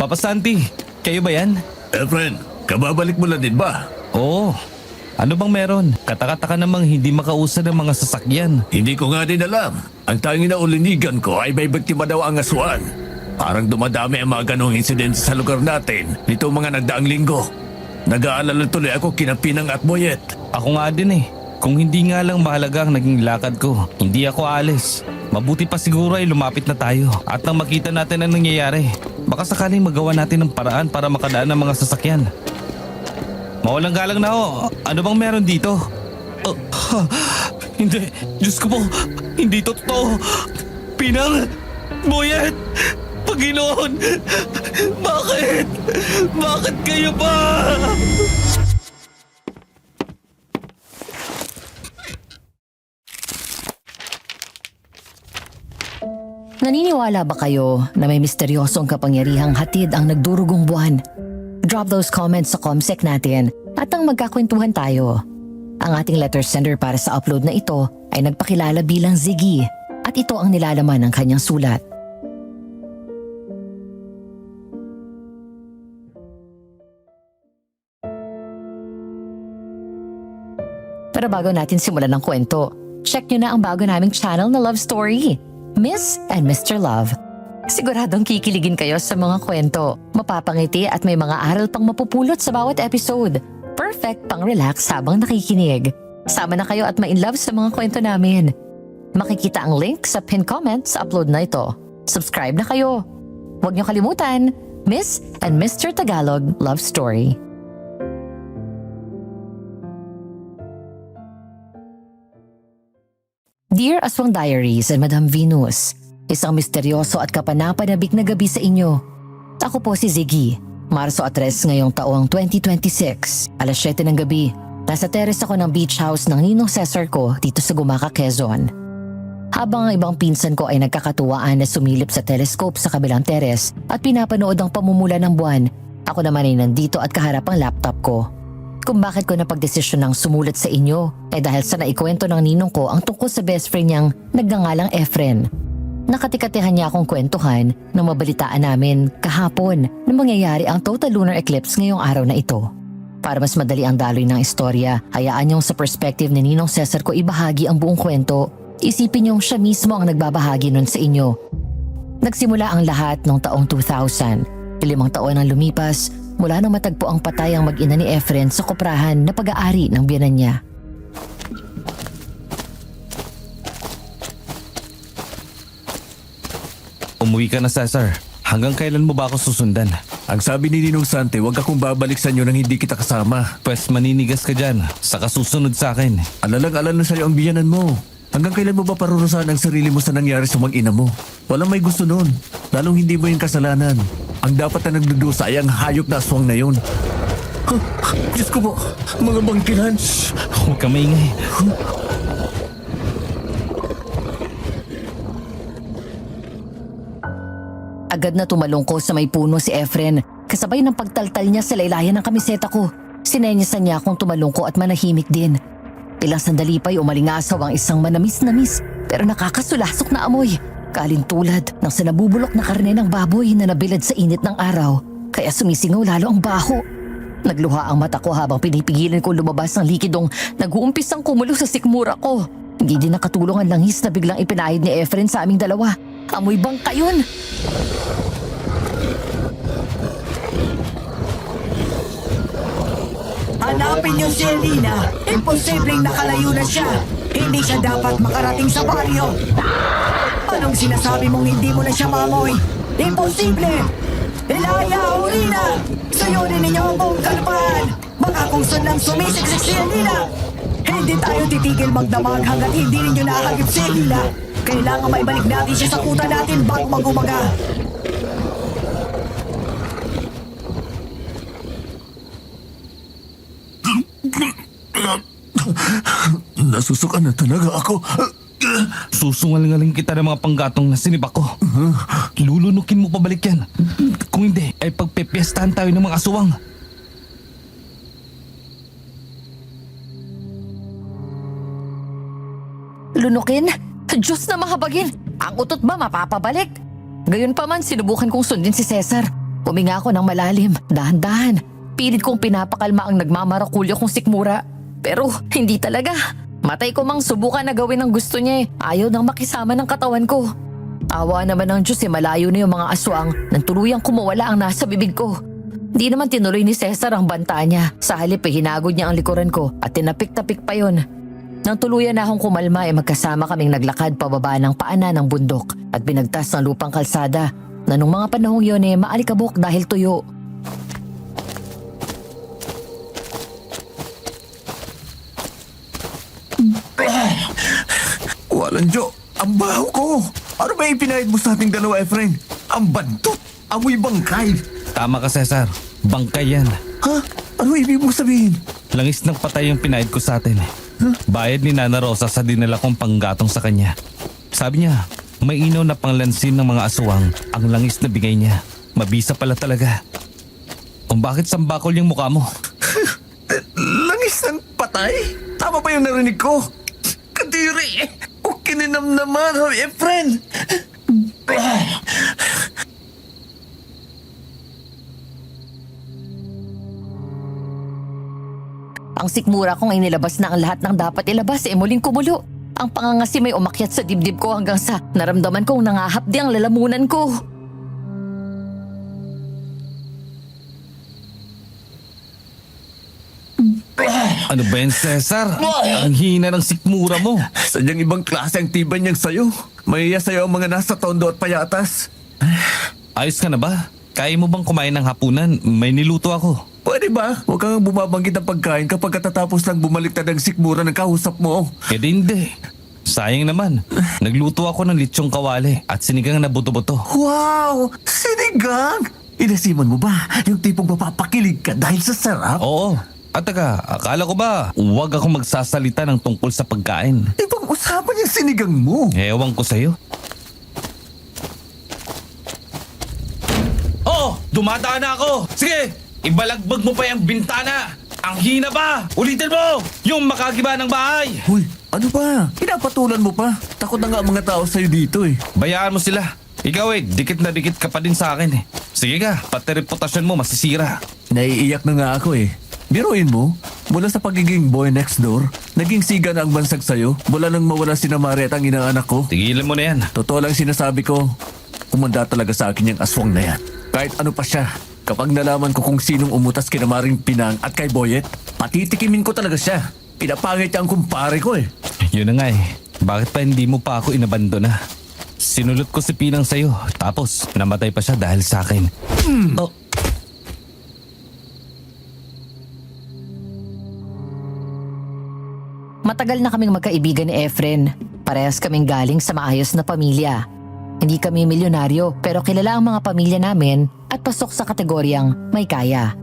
Papa Santi, kayo ba yan? Efren, kababalik mo lang din ba? Oo. Ano bang meron? Katakataka namang hindi makausad ng mga sasakyan. Hindi ko nga din alam. Ang tanging na ulinigan ko ay may biktima daw ang aswang. Parang dumadami ang mga ganong insidente sa lugar natin nitong mga nagdaang linggo. Nag-aalala tuloy ako kina Pinang at Boyet. Ako nga din eh. Kung hindi nga lang mahalaga ang naging lakad ko, hindi ako alis. Mabuti pa siguro ay lumapit na tayo at nang makita natin ang nangyayari. Baka sakaling magawa natin ng paraan para makadaan ng mga sasakyan. Mawalang galang na ho. Ano bang meron dito? Hindi. Diyos ko po. Hindi to totoo. Pinang! Boyet! Panginoon! Bakit? Bakit kayo ba? Naniniwala ba kayo na may misteryosong kapangyarihang hatid ang nagdurugong buwan? Drop those comments sa comsec natin at ang magkakwentuhan tayo. Ang ating letter sender para sa upload na ito ay nagpakilala bilang Ziggy at ito ang nilalaman ng kanyang sulat. Pero bago natin simulan ng kwento, check nyo na ang bago naming channel na love story, Miss and Mr. Love. Siguradong kikiligin kayo sa mga kwento, mapapangiti at may mga aral pang mapupulot sa bawat episode. Perfect pang relax habang nakikinig. Sama na kayo at ma-inlove sa mga kwento namin. Makikita ang link sa pinned comment sa upload na ito. Subscribe na kayo. Huwag niyo kalimutan, Miss and Mr. Tagalog Love Story. Dear Aswang Diaries and Madam Venus, isang misteryoso at kapanapanabik na gabi sa inyo. Ako po si Ziggy, Marso 3 ngayong taong 2026, alas 7 ng gabi. Nasa terrace ako ng beach house ng Ninong Cesar ko dito sa Gumaca, Quezon. Habang ang ibang pinsan ko ay nagkakatuwaan na sumilip sa telescope sa kabilang terrace at pinapanood ang pamumula ng buwan, ako naman ay nandito at kaharap ang laptop ko. Kung bakit ko napagdesisyon ng sumulat sa inyo ay dahil sa naikwento ng ninong ko ang tungkol sa best friend niyang nagngangalang Efren. Nakatikatihan niya akong kwentuhan na mabalitaan namin kahapon na mangyayari ang total lunar eclipse ngayong araw na ito. Para mas madali ang daloy ng istorya, hayaan niyong sa perspective ni Ninong Cesar ko ibahagi ang buong kwento. Isipin niyong siya mismo ang nagbabahagi nun sa inyo. Nagsimula ang lahat noong taong 2000. 5 taon ang lumipas mula nang matagpo ang patay ang mag-ina ni Efren sa koprahan na pag-aari ng biyanan niya. Umuwi ka na, Cesar. Hanggang kailan mo ba ako susundan? Ang sabi ni Ninong Sante, huwag akong babalik sa inyo nang hindi kita kasama. Pwes maninigas ka dyan. Saka susunod sa akin. Alalang-alala sa'yo ang biyanan mo. Hanggang kailan mo ba parurusahan ang sarili mo sa nangyari sa mag-ina mo? Walang may gusto nun. Lalong hindi mo yung kasalanan. Ang dapat na nagdudusa ay ang hayop na aswang na yun. Diyos ko po, mga bangkilan. Huwag ka maingay. Agad na tumalong ko sa may puno si Efren, kasabay ng pagtaltal niya sa laylayan ng kamiseta ko. Sinenyasan niya akong tumalong ko at manahimik din. Ilang sandali pa'y umalingasaw ang isang manamis-namis pero nakakasulasok na amoy. Kalintulad ng sa nabubulok na karne ng baboy na nabilad sa init ng araw. Kaya sumisingaw lalo ang baho. Nagluha ang mata ko habang pinipigilan ko lumabas ang likidong nag-uumpisang kumulo sa sikmura ko. Hindi din nakatulong ang langis na biglang ipinahid ni Efren sa aming dalawa. Amoy bangka yun! Hanapin niyo si Elina. Imposibleng nakalayo na siya. Hindi siya dapat makarating sa baryo. Anong sinasabi mong hindi mo na siya mamoy? Imposible! Elaya, Urina! Sayunin ninyo ang buong kalpahan! Baka kung saan lang sumisiksik si Elina! Hindi tayo titigil magdamag hanggat hindi ninyo nakahagip si Elina. Kailangan maibalik natin siya sa kuta natin bago mag-umaga. Nasusukan na talaga ako. Susungal-ngaling kita ng mga panggatong na sinibak ko. Lulunukin mo pabalik yan. Kung hindi, ay pagpepiestahan tayo ng mga aswang. Lunukin? Diyos na mahabagin! Ang utot ba mapapabalik? Gayon pa man sinubukan kong sundin si Cesar. Huminga ako ng malalim, dahan-dahan. Pilit kong pinapakalma ang nagmamarakulyo kong sikmura. Pero hindi talaga. Matay ko mang subukan na gawin ang gusto niya eh. Ayaw nang makisama ng katawan ko. Awa naman ng Diyos malayo na yung mga aswang nang tuluyang kumawala ang nasa bibig ko. Di naman tinuloy ni Cesar ang banta niya. Sa halip hinagod niya ang likuran ko at tinapik-tapik pa yon. Nang tuluyan na akong kumalma magkasama kaming naglakad pababa ng paanan ng bundok at binagtas ng lupang kalsada na nung mga panahong yun maalikabok dahil tuyo. Walang Diyo, ang baho ko. Ano ba ipinahid mo sa ating dalawa, Efren? Ang bantot, amoy bangkay. Tama ka, Cesar. Bangkay yan. Ha? Ano ibig mong sabihin? Langis ng patay yung pinahid ko sa atin. Bayad ni Nana Rosa sa dinala kong panggatong sa kanya. Sabi niya, may inaw na panglansin ng mga aswang ang langis na bigay niya. Mabisa pala talaga. Kung bakit sambakol yung mukha mo. Langis ng patay? Tama ba yung narinig ko? Kadiri! O kininam naman, Efren! Ang sikmura kong inilabas na ang lahat ng dapat ilabas muling kumulo. Ang pangangasi may umakyat sa dibdib ko hanggang sa naramdaman kong nangahapdi ang lalamunan ko. Ano ba yan, Cesar? Ang hina ng sikmura mo. Sadyang ibang klase ang tibay niyang sayo. Mahiya sa'yo ang mga nasa tondo at payatas. Ayos ka na ba? Kaya mo bang kumain ng hapunan? May niluto ako. Pwede ba? Huwag kang bumabanggit ng pagkain kapag katatapos lang bumaliktad ang sikmura ng kausap mo. Eh di hindi. Sayang naman. Nagluto ako ng litsong kawali at sinigang na buto-buto. Wow! Sinigang! Inasiman mo ba yung tipong mapapakilig ka dahil sa sarap? Oo. At taga, akala ko ba huwag ako magsasalita ng tungkol sa pagkain? Ibang usapan yung sinigang mo. Ewan ko sa'yo. Oh! Dumadaan na ako! Sige! Ibalagbag mo pa yung bintana! Ang hina ba? Ulitin mo! Yung makagiba ng bahay! Hoy, ano ba? Pinapatulan mo pa. Takot na nga ang mga tao sa'yo dito eh. Bayaan mo sila. Ikaw dikit na dikit ka pa din sa akin Sige ka, pati reputasyon mo masisira. Naiiyak na nga ako eh. Biruin mo, mula sa pagiging boy next door, naging siga na ang bansag sa'yo mula nang mawala si Mari at ang inaanak ko. Tigilan mo na yan. Totoo lang sinasabi ko, kumanda talaga sa akin yung aswang na yan. Kahit ano pa siya, kapag nalaman ko kung sinong umutas kina Maring Pinang at kay Boyet, patitikimin ko talaga siya. Pinapangit niya ang kumpare ko eh. Yun na nga Bakit pa hindi mo pa ako inabandona? Sinulot ko si Pinang sa'yo, tapos namatay pa siya dahil sa akin. Oh. Matagal na kaming magkaibigan ni Efren. Parehas kaming galing sa maayos na pamilya. Hindi kami milyonaryo pero kilala ang mga pamilya namin at pasok sa kategoryang may kaya.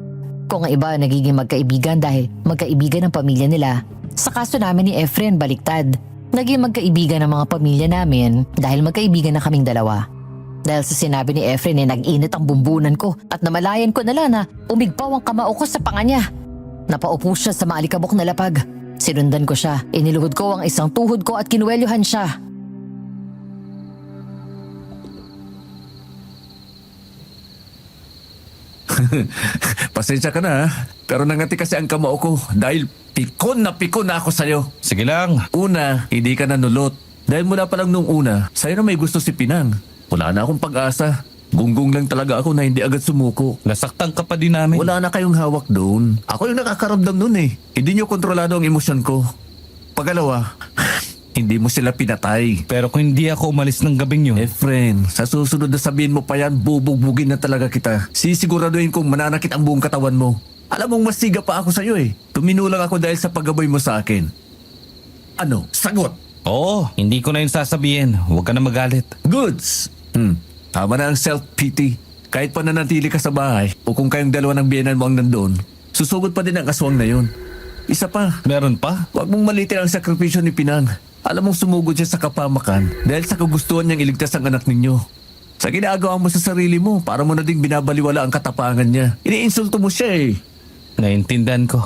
Kung ang iba nagiging magkaibigan dahil magkaibigan ng pamilya nila, sa kaso namin ni Efren baliktad. Naging magkaibigan ng mga pamilya namin dahil magkaibigan na kaming dalawa. Dahil sa sinabi ni Efren nag-init ang bumbunan ko at namalayan ko na lang na umigpaw ang kamao ko sa panga niya. Napaupo siya sa maalikabok na lapag. Sinundan ko siya, iniluhod ko ang isang tuhod ko at kinuwelyuhan siya. Pasensya ka na ha, pero nangati kasi ang kamao ko dahil pikon na ako sa'yo. Sige lang. Una, hindi ka nanulot. Dahil mula pa lang nung una, sa'yo na may gusto si Pinang. Wala na akong pag-asa. Gunggong lang talaga ako na hindi agad sumuko. Nasaktan ka pa din namin. Wala na kayong hawak doon. Ako yung nakakaramdam noon eh. Hindi nyo kontrolado ang emosyon ko. Pagalawa, hindi mo sila pinatay. Pero kung hindi ako umalis ng gabing yun, Efren, sa susunod na sabihin mo pa yan, bubugbugin na talaga kita. Sisiguraduhin kong mananakit ang buong katawan mo. Alam mong masiga pa ako sa'yo eh. Tumino lang ako dahil sa paggaboy mo sa akin. Ano? Sagot! oo, hindi ko na yun sasabihin. Huwag ka na magalit. Goods! Tama na ang self-pity. Kahit pa nanatili ka sa bahay o kung kayong dalawa ng biyenan mo ang nandoon, susugod pa din ang aswang na yun. Isa pa, Meron pa? huwag mong malitin ang sakripisyo ni Pinang. Alam mong sumugod siya sa kapamakan dahil sa kagustuhan niyang iligtas ang anak ninyo. Sa ginagawa mo sa sarili mo, para mo na ding binabaliwala ang katapangan niya. Iniinsulto mo siya eh. Naintindihan ko.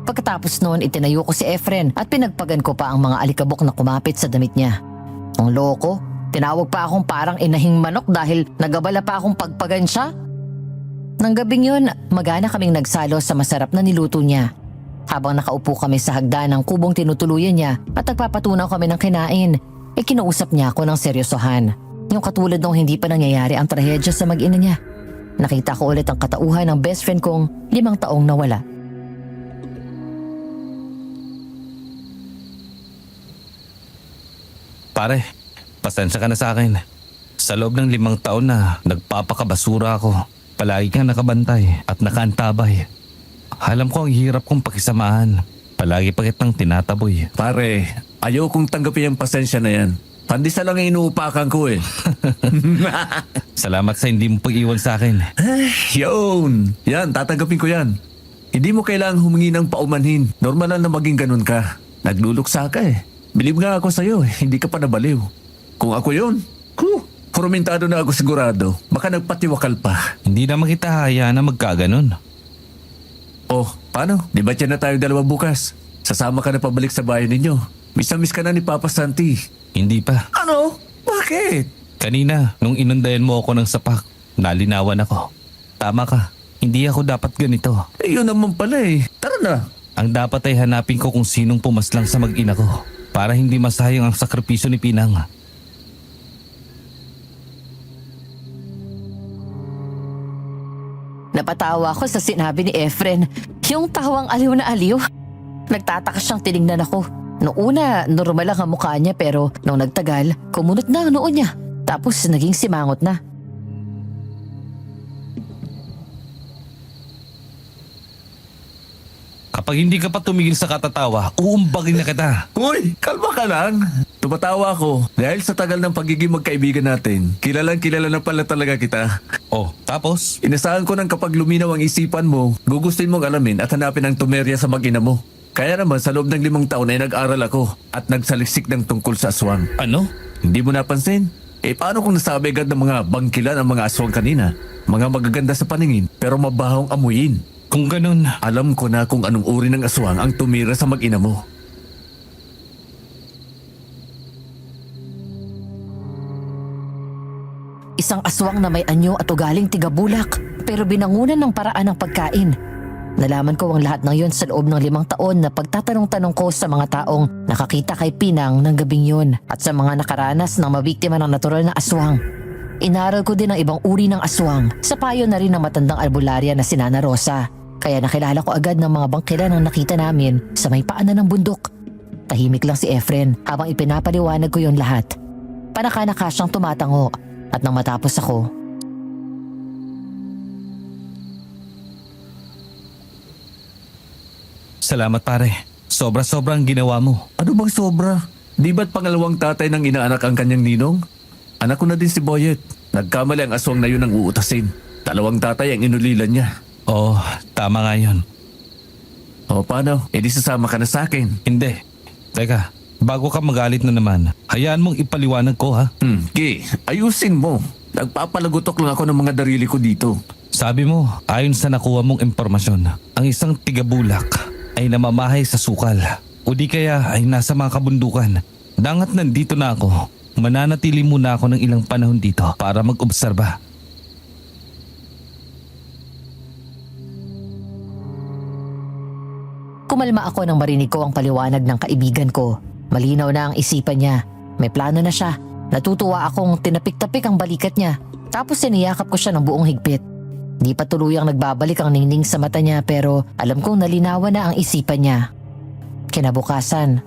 Pagkatapos noon itinayo ko si Efren at pinagpagan ko pa ang mga alikabok na kumapit sa damit niya. Ang loko. Tinawag pa akong parang inahing manok dahil nagabala pa akong pagpagan siya. Nang gabing yun, magana kaming nagsalo sa masarap na niluto niya. Habang nakaupo kami sa hagdan ng kubong tinutuluyan niya at nagpapatunaw kami ng kinain, kinausap niya ako ng seryosohan. Yung katulad nung hindi pa nangyayari ang trahedya sa mag-ina niya. Nakita ko ulit ang katauhan ng best friend kong 5 taong nawala. Pare, pasensya ka na sa akin. Sa loob ng 5 taon na nagpapakabasura ako, palagi kang nakabantay at nakaantabay. Alam ko ang hirap kong pakisamahan. Palagi pa kitang tinataboy. Pare, ayaw kong tanggapin yung pasensya na yan. Pandisa lang ang inuupakan ko eh. Salamat sa hindi mo pag-iwan sa akin. Yun! Yan, tatanggapin ko yan. Hindi mo kailangang humingi ng paumanhin. Normal lang na maging ganun ka. Nagluluksa ka eh. Bilib nga ako sa'yo eh. Hindi ka pa nabaliw. Kung ako yun, Hurmentado na ako sigurado. Baka nagpatiwakal pa. Hindi naman kita hayaan na magkaganon. Oh, paano? Di ba tiyan na tayo dalawa bukas? Sasama ka na pabalik sa bayan ninyo. Miss na miss ka na ni Papa Santi. Hindi pa. Ano? Bakit? Kanina, nung inundayan mo ako ng sapak, nalinawan ako. Tama ka. Hindi ako dapat ganito. Eh, yun naman pala eh. Tara na. Ang dapat ay hanapin ko kung sinong pumaslang sa mag-ina ko para hindi masayang ang sakripisyo ni Pinang. Napatawa ako sa sinabi ni Efren. Yung tawang aliw na aliw. Nagtataka siyang tinignan ako. Noong una, normal lang ang mukha niya pero nung nagtagal, kumunot na ang noo niya. Tapos naging simangot na. Kapag hindi ka pa tumigil sa katatawa, uumbagin na kita. Uy, kalma ka lang. Tumatawa ako dahil sa tagal ng pagiging magkaibigan natin. Kilalang kilala na pala talaga kita. Oh, tapos? Inasahan ko nang kapag luminaw ang isipan mo, gugustuhin mong alamin at hanapin ang tumerya sa mag-ina mo. Kaya naman sa loob ng 5 taon ay nag-aral ako at nagsaliksik ng tungkol sa aswang. Ano? Hindi mo napansin? Eh paano kung nasabi agad ng mga bangkilan ang mga aswang kanina? Mga magaganda sa paningin pero mabahong amuyin. Kung ganun, Alam ko na kung anong uri ng aswang ang tumira sa mag-ina mo. Isang aswang na may anyo at ugaling tigabulak pero binangunan ng paraan ng pagkain. Nalaman ko ang lahat ng yon sa loob ng 5 taon na pagtatanong-tanong ko sa mga taong nakakita kay Pinang ng gabing yun at sa mga nakaranas ng mabiktima ng natural na aswang. Inaral ko din ang ibang uri ng aswang sa payo na rin ng matandang albularya na si Nana Rosa. Kaya nakilala ko agad ng mga bangkila na nakita namin sa may paanan ng bundok. Tahimik lang si Efren habang ipinapaliwanag ko yon lahat. Panaka-naka siyang tumatango at nang matapos ako, salamat pare. Sobra-sobrang ginawa mo. Ano bang sobra? Di ba't pangalawang tatay ng inaanak ang kanyang ninong? Anak ko na din si Boyet. Nagkamali ang aswang na yun ang uutasin. 2 tatay ang inulilan niya. Oh, tama nga yun. O paano? E di sasama ka na sa akin. Hindi. Teka, bago ka magalit na naman, hayaan mong ipaliwanag ko ha. Ki, ayusin mo. Nagpapalagutok lang ako ng mga darili ko dito. Sabi mo, ayon sa nakuha mong impormasyon, ang isang tigabulak ay namamahay sa sukal. O di kaya ay nasa mga kabundukan. Dangat nandito na ako. Mananatili muna ako ng ilang panahon dito para mag-obserba. kumalma ako nang marinig ko ang paliwanag ng kaibigan ko. Malinaw na ang isipan niya. May plano na siya. Natutuwa akong tinapik-tapik ang balikat niya. Tapos siniyakap ko siya ng buong higpit. Di pa tuluyang nagbabalik ang ningning sa mata niya pero alam kong nalinawan na ang isipan niya. Kinabukasan,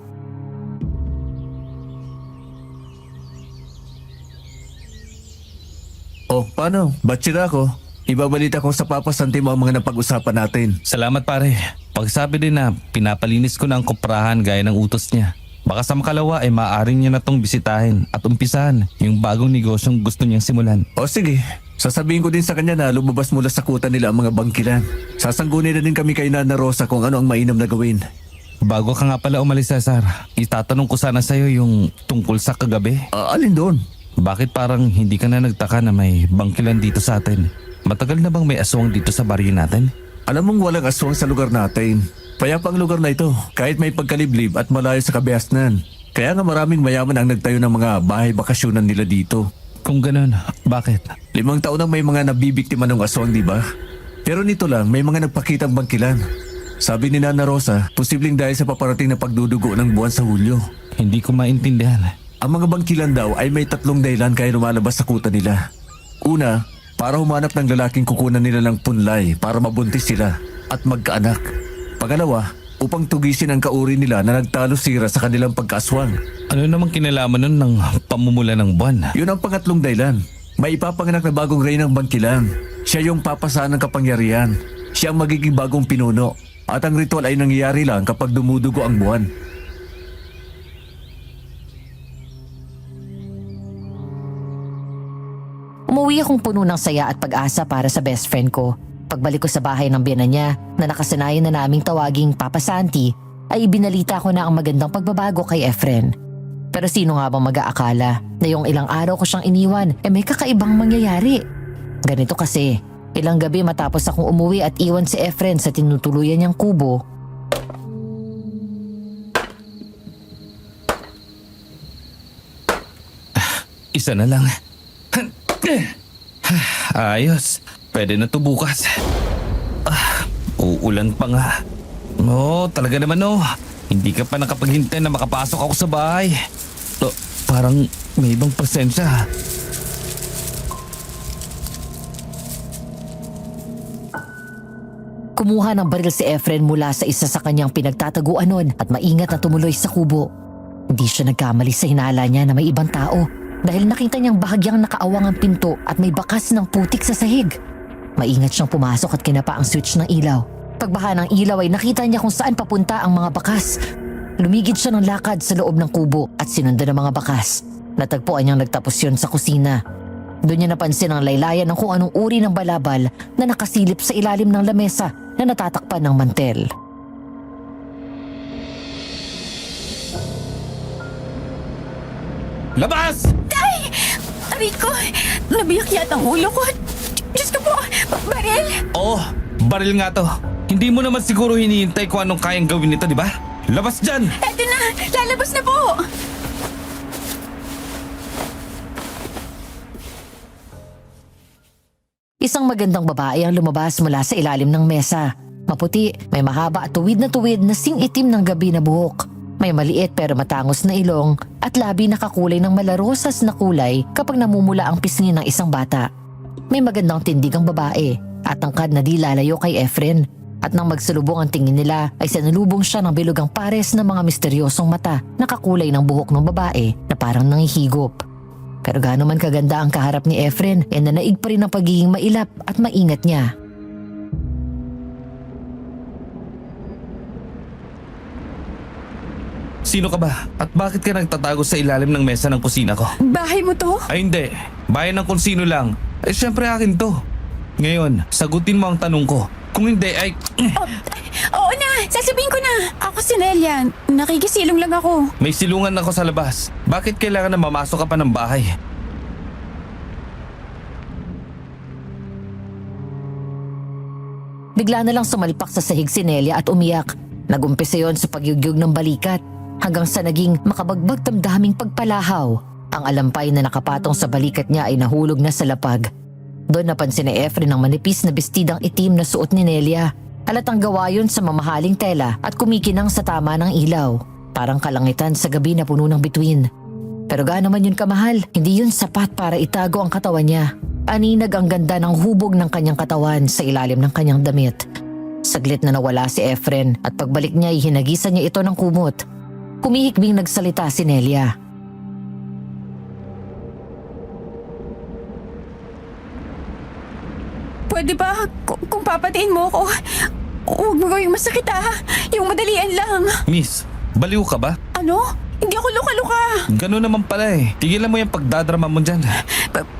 O paano? Batsira ako. Ibabalita ko sa Papa Santi mo ang mga napag-usapan natin. Salamat pare. Pagsabi din na pinapalinis ko na ang koprahan gaya ng utos niya. Baka sa makalawa ay maaaring niya na tong bisitahin at umpisahan yung bagong negosyong gusto niyang simulan. O sige, sasabihin ko din sa kanya na lumabas mula sa kuta nila ang mga bangkilan. Sasanggunin na din kami kay Nana Rosa kung ano ang mainam na gawin. Bago ka nga pala umalis, Cesar, itatanong ko sana sa'yo yung tungkol sa kagabi. Alin doon? Bakit parang hindi ka na nagtaka na may bangkilan dito sa atin? Matagal na bang may aswang dito sa baryo natin? Alam mong walang aswang sa lugar natin. Payapa ang lugar na ito, kahit may pagkaliblib at malayo sa kabiasnan. Kaya nga maraming mayaman ang nagtayo ng mga bahay bakasyonan nila dito. Kung ganun, bakit? 5 taon nang may mga nabibiktima ng aswang, di ba? Pero nito lang, may mga nagpakitang bangkilan. Sabi ni Nana Rosa, posibleng dahil sa paparating na pagdudugo ng buwan sa Hulyo. Hindi ko maintindihan. Ang mga bangkilan daw ay may 3 dahilan kaya lumalabas sa kuta nila. Una, para humanap ng lalaking kukunan nila ng punlay para mabuntis sila at magkaanak. Pangalawa, upang tugisin ang kauri nila na nagtalo sira sa kanilang pagkaaswang. Ano namang kinalaman nun ng pamumula ng buwan? Yun ang pangatlong dahilan. May ipapanganak na bagong rey ng bangkilan. Siya yung papasaan ng kapangyarihan. Siya ang magiging bagong pinuno. At ang ritual ay nangyayari lang kapag dumudugo ang buwan. Umuwi akong puno ng saya at pag-asa para sa best friend ko. Pagbalik ko sa bahay ng biyanan niya na nakasanayan na naming tawaging Papa Santi, ay ibinalita ko na ang magandang pagbabago kay Efren. Pero sino nga bang mag-aakala na yung ilang araw ko siyang iniwan may kakaibang mangyayari? Ganito kasi, ilang gabi matapos akong umuwi at iwan si Efren sa tinutuluyan niyang kubo, Isa na lang. Ayos. Pwede na to bukas. Uulan pa nga. Talaga naman Hindi ka pa nakapaghintay na makapasok ako sa bahay. Parang may ibang presensya. kumuha ng baril si Efren mula sa isa sa kanyang pinagtataguan nun at maingat na tumuloy sa kubo. Hindi siya nagkamali sa hinala niya na may ibang tao dahil nakita niyang bahagyang nakaawang ang pinto at may bakas ng putik sa sahig. Maingat siyang pumasok at kinapa ang switch ng ilaw. Pagbaha ng ilaw ay nakita niya kung saan papunta ang mga bakas. Lumigid siya ng lakad sa loob ng kubo at sinundan ng mga bakas. Natagpuan niyang nagtapos yun sa kusina. Doon niya napansin ang laylayan ng kung anong uri ng balabal na nakasilip sa ilalim ng lamesa na natatakpan ng mantel. Labas! Tay! Aray ko! Nabiyak yata ang ulo ko. Diyos ko po! Baril! Oo, baril nga to. Hindi mo naman siguro hinihintay kung anong kayang gawin nito, di ba? Labas dyan! Eto na! Lalabas na po! Isang magandang babae ang lumabas mula sa ilalim ng mesa. Maputi, may mahaba at tuwid na sing-itim ng gabi na buhok. May maliit pero matangos na ilong at labi na kakulay ng malarosas na kulay kapag namumula ang pisngi ng isang bata. May magandang tindig ang babae at tangkad na di lalayo kay Efren. At nang magsalubong ang tingin nila ay sinalubong siya ng bilugang pares ng mga misteryosong mata na kakulay ng buhok ng babae na parang nangihigop. Pero gaano man kaganda ang kaharap ni Efren, nanaig pa rin ang pagiging mailap at maingat niya. Sino ka ba? At bakit ka nagtatago sa ilalim ng mesa ng kusina ko? Bahay mo to? Ay hindi, bayan ng kung sino lang. Syempre akin to. Ngayon, sagutin mo ang tanong ko. Kung hindi ay... Oo na! Sasabihin ko na! Ako si Nelia. Nakikisilong lang ako. May silungan ako sa labas. Bakit kailangan na mamasok ka pa ng bahay? Bigla na lang sumalpak sa sahig si Nelia at umiyak. Nagumpisa yon sa pagyugyug ng balikat hanggang sa naging makabagbag damdaming pagpalahaw. Ang alampay na nakapatong sa balikat niya ay nahulog na sa lapag. Doon napansin ni Efren ang manipis na bestidang itim na suot ni Nelia. Halatang gawa yun sa mamahaling tela at kumikinang sa tama ng ilaw. Parang kalangitan sa gabi na puno ng bituin. Pero gaano man yun kamahal, hindi yun sapat para itago ang katawan niya. Aninag ang ganda ng hubog ng kanyang katawan sa ilalim ng kanyang damit. Saglit na nawala si Efren at pagbalik niya ay hinagisan niya ito ng kumot. Kumihikbing nagsalita si Nelia. Pwede ba? Kung papatiin mo ako, huwag mo gawing masakit Yung madalian lang. Miss, baliw ka ba? Ano? Hindi ako luka-luka. Ganun naman pala eh. Tigilan mo yung pagdadrama mo dyan.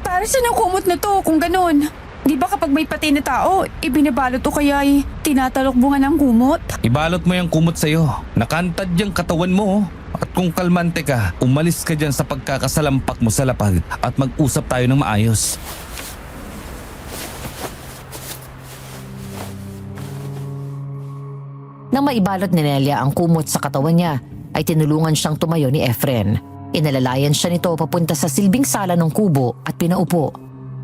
Para sa ng kumot na to kung ganun? Di ba kapag may patay na tao, ibinabalot o kaya tinatalokbungan ng kumot? Ibalot mo yung kumot sa'yo. Nakantad yung katawan mo. At kung kalmante ka, umalis ka dyan sa pagkakasalampak mo sa lapag at mag-usap tayo ng maayos. Nang maibalot ni Nelia ang kumot sa katawan niya, ay tinulungan siyang tumayo ni Efren. Inalalayan siya nito papunta sa silbing sala ng kubo at pinaupo.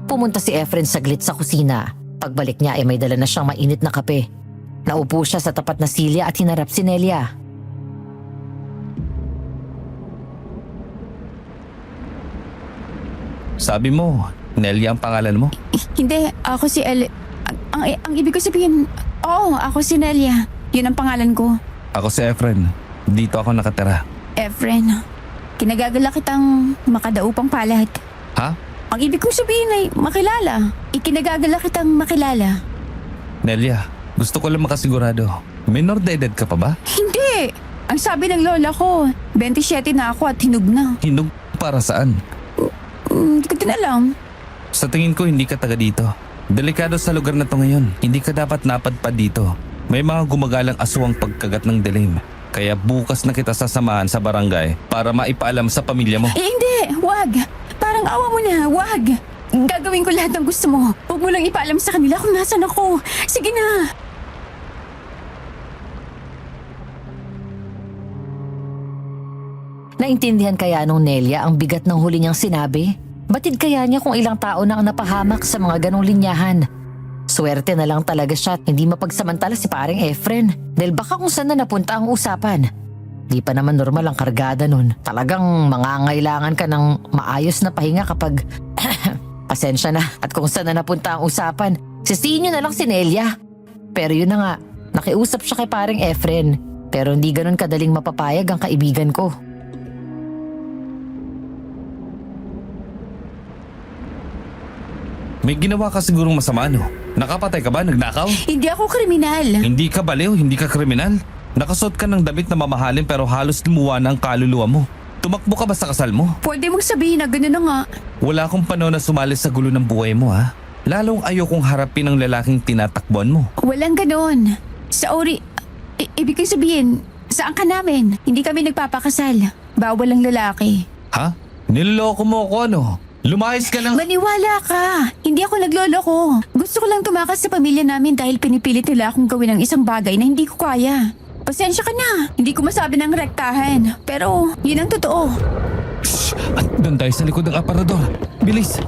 Pumunta si Efren saglit sa kusina. Pagbalik niya ay may dala na siyang mainit na kape. Naupo siya sa tapat na silya at hinarap si Nelia. Sabi mo, Nelia ang pangalan mo? Hindi, ako si ang ibig ko sabihin, oo, ako si Nelia. Yun ang pangalan ko. Ako si Efren. Dito ako nakatira. Efren, kinagagala kitang makadaupang palad. Ha? Ang ibig kong sabihin ay makilala. Ikinagagala kitang makilala. Nelia, gusto ko lang makasigurado. Minor de edad ka pa ba? Hindi! Ang sabi ng lola ko, 27 na ako at hinug na. Hinug para saan? Hindi ko din alam. Sa tingin ko hindi ka taga dito. Delikado sa lugar na to ngayon. Hindi ka dapat napadpad dito. May mga gumagalang aswang pagkagat ng dilim. Kaya bukas na kita sasamahan sa barangay para maipaalam sa pamilya mo. Hindi! Wag! Parang awa mo na, wag! Gagawin ko lahat ng gusto mo. Huwag mo lang ipaalam sa kanila kung nasan ako. Sige na! Naintindihan kaya nung Nelia ang bigat ng huli niyang sinabi? Batid kaya niya kung ilang tao na ang napahamak sa mga ganong linyahan? Swerte na lang talaga siya at hindi mapagsamantala si paring Efren dahil baka kung saan na napunta ang usapan. Di pa naman normal ang kargada nun. Talagang mangangailangan ka ng maayos na pahinga kapag pasensya na at kung saan na napunta ang usapan. Sisihin niyo na lang si Nelia. Pero yun na nga, nakiusap siya kay paring Efren pero hindi ganun kadaling mapapayag ang kaibigan ko. May ginawa ka sigurong masama, no? Nakapatay ka ba? Nagnakaw? Hindi ako kriminal. Hindi ka baliw, hindi ka kriminal. Nakasuot ka ng damit na mamahalin pero halos lumuwa na ang kaluluwa mo. Tumakbo ka ba sa kasal mo? Pwede mong sabihin na gano'n na nga. Wala akong panahon na sumali sa gulo ng buhay mo, ha? Lalong ayokong harapin ang lalaking tinatakbuhan mo. Walang gano'n. Sa ori... ibig kong sabihin, saan ka namin? Hindi kami nagpapakasal. Bawal ang lalaki. Ha? Niloloko mo ako, ano? Lumayas ka lang. Maniwala ka! Hindi ako nagloloko. Gusto ko lang tumakas sa pamilya namin dahil pinipilit nila akong gawin ang isang bagay na hindi ko kaya. Pasensya ka na. Hindi ko masabi ng rektahan. Pero, yun ang totoo. Shh! Doon tayo sa likod ng aparador. Bilis!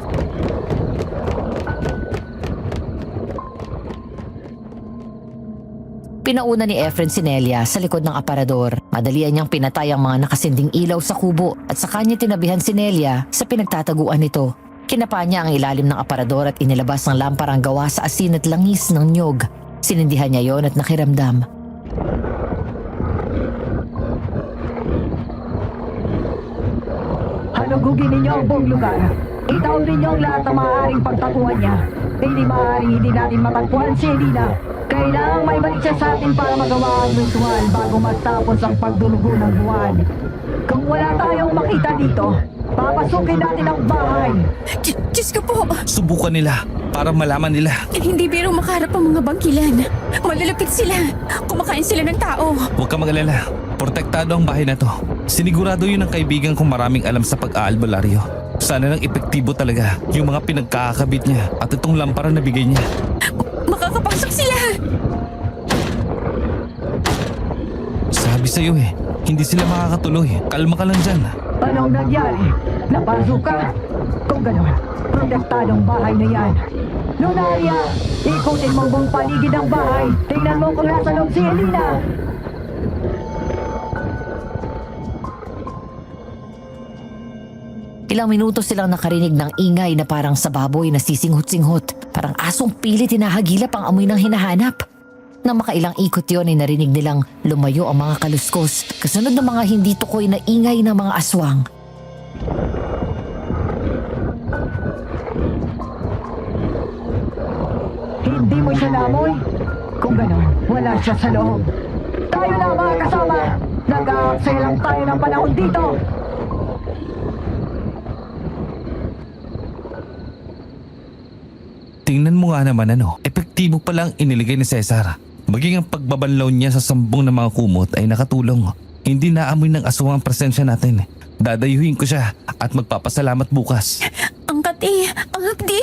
Pinauna ni Efren si Nelia sa likod ng aparador. Madalian niyang pinatay ang mga nakasinding ilaw sa kubo at sa kanya tinabihan si Nelia sa pinagtataguan nito. Kinapa niya ang ilalim ng aparador at inilabas ng lamparang gawa sa asin at langis ng niyog. Sinindihan niya yon at nakiramdam. Hanugugin ninyo ang buong lugar. Itaon ninyo ang lahat ng maaaring pagtakuhan niya. Hindi maaaring hindi natin matagpuan si Elina. Kailangang may balik siya sa atin para magawa ang ritual bago matapos ang pagdulugo ng buwan. Kung wala tayong makita dito, papasukin natin ang bahay. Diyos ko po! Subukan nila para malaman nila. Hindi biro makaharap ang mga bangkilan. Malalapit sila. Kumakain sila ng tao. Huwag ka mag-alala. Protektado ang bahay na to. Sinigurado yun ang kaibigan kong maraming alam sa pag-aalbularyo. Sana lang epektibo talaga yung mga pinagkakabit niya at itong lampara na bigay niya. Makakapasok sila! Sabi sa'yo hindi sila makakatuloy. Kalma ka lang dyan. Anong nangyari? Napasok ka? Kung gano'n, protektadong bahay na yan. Lunaria, ikutin mo buong paligid ng bahay. Tingnan mo kung nasa loob si Elina. Ilang minuto silang nakarinig ng ingay na parang sa baboy na sisinghot-singhot. Parang asong pilit hinahagilap ang amoy ng hinahanap. Nang makailang ikot yon ay narinig nilang lumayo ang mga kaluskos. Kasunod ng mga hindi tukoy na ingay ng mga aswang. Hindi mo siya namoy? Kung gano'n, wala siya sa loob. Tayo na mga kasama! Nag-aaksaya lang tayo ng panahon dito! Tingnan mo nga naman epektibo pala ang iniligay ni Cesar. Maging ang pagbabanlaw niya sa sambong ng mga kumot ay nakatulong. Hindi naamoy ng aswang ang presensya natin. Dadayuhin ko siya at magpapasalamat bukas. Ang kati! Ang hapdi!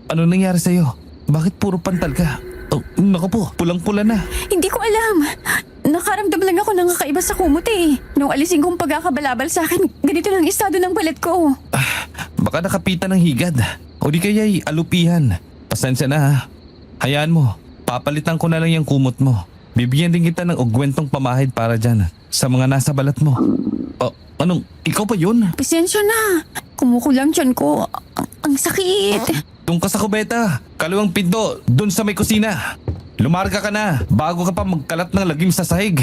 Ano nangyari sa'yo? Bakit puro pantal ka? Naku po, pulang-pula na. Hindi ko alam. Nakaramdam lang ako ng kakaiba sa kumot eh. Nung alisin kong pagkakabalabal sa akin, ganito lang estado ng balat ko. Baka nakapitan ng higad. O di kaya'y alupihan. Pasensya na ha. Hayaan mo. Papalitan ko na lang yung kumot mo. Bibigyan din kita ng ugwentong pamahid para dyan sa mga nasa balat mo. Oh, anong? Ikaw pa yun? Pasensya na. Kumukulang tiyan ko. Ang sakit. Doon ka sa kubeta. Kaliwang pinto. Doon sa may kusina. Lumarga ka na bago ka pa magkalat ng lagim sa sahig.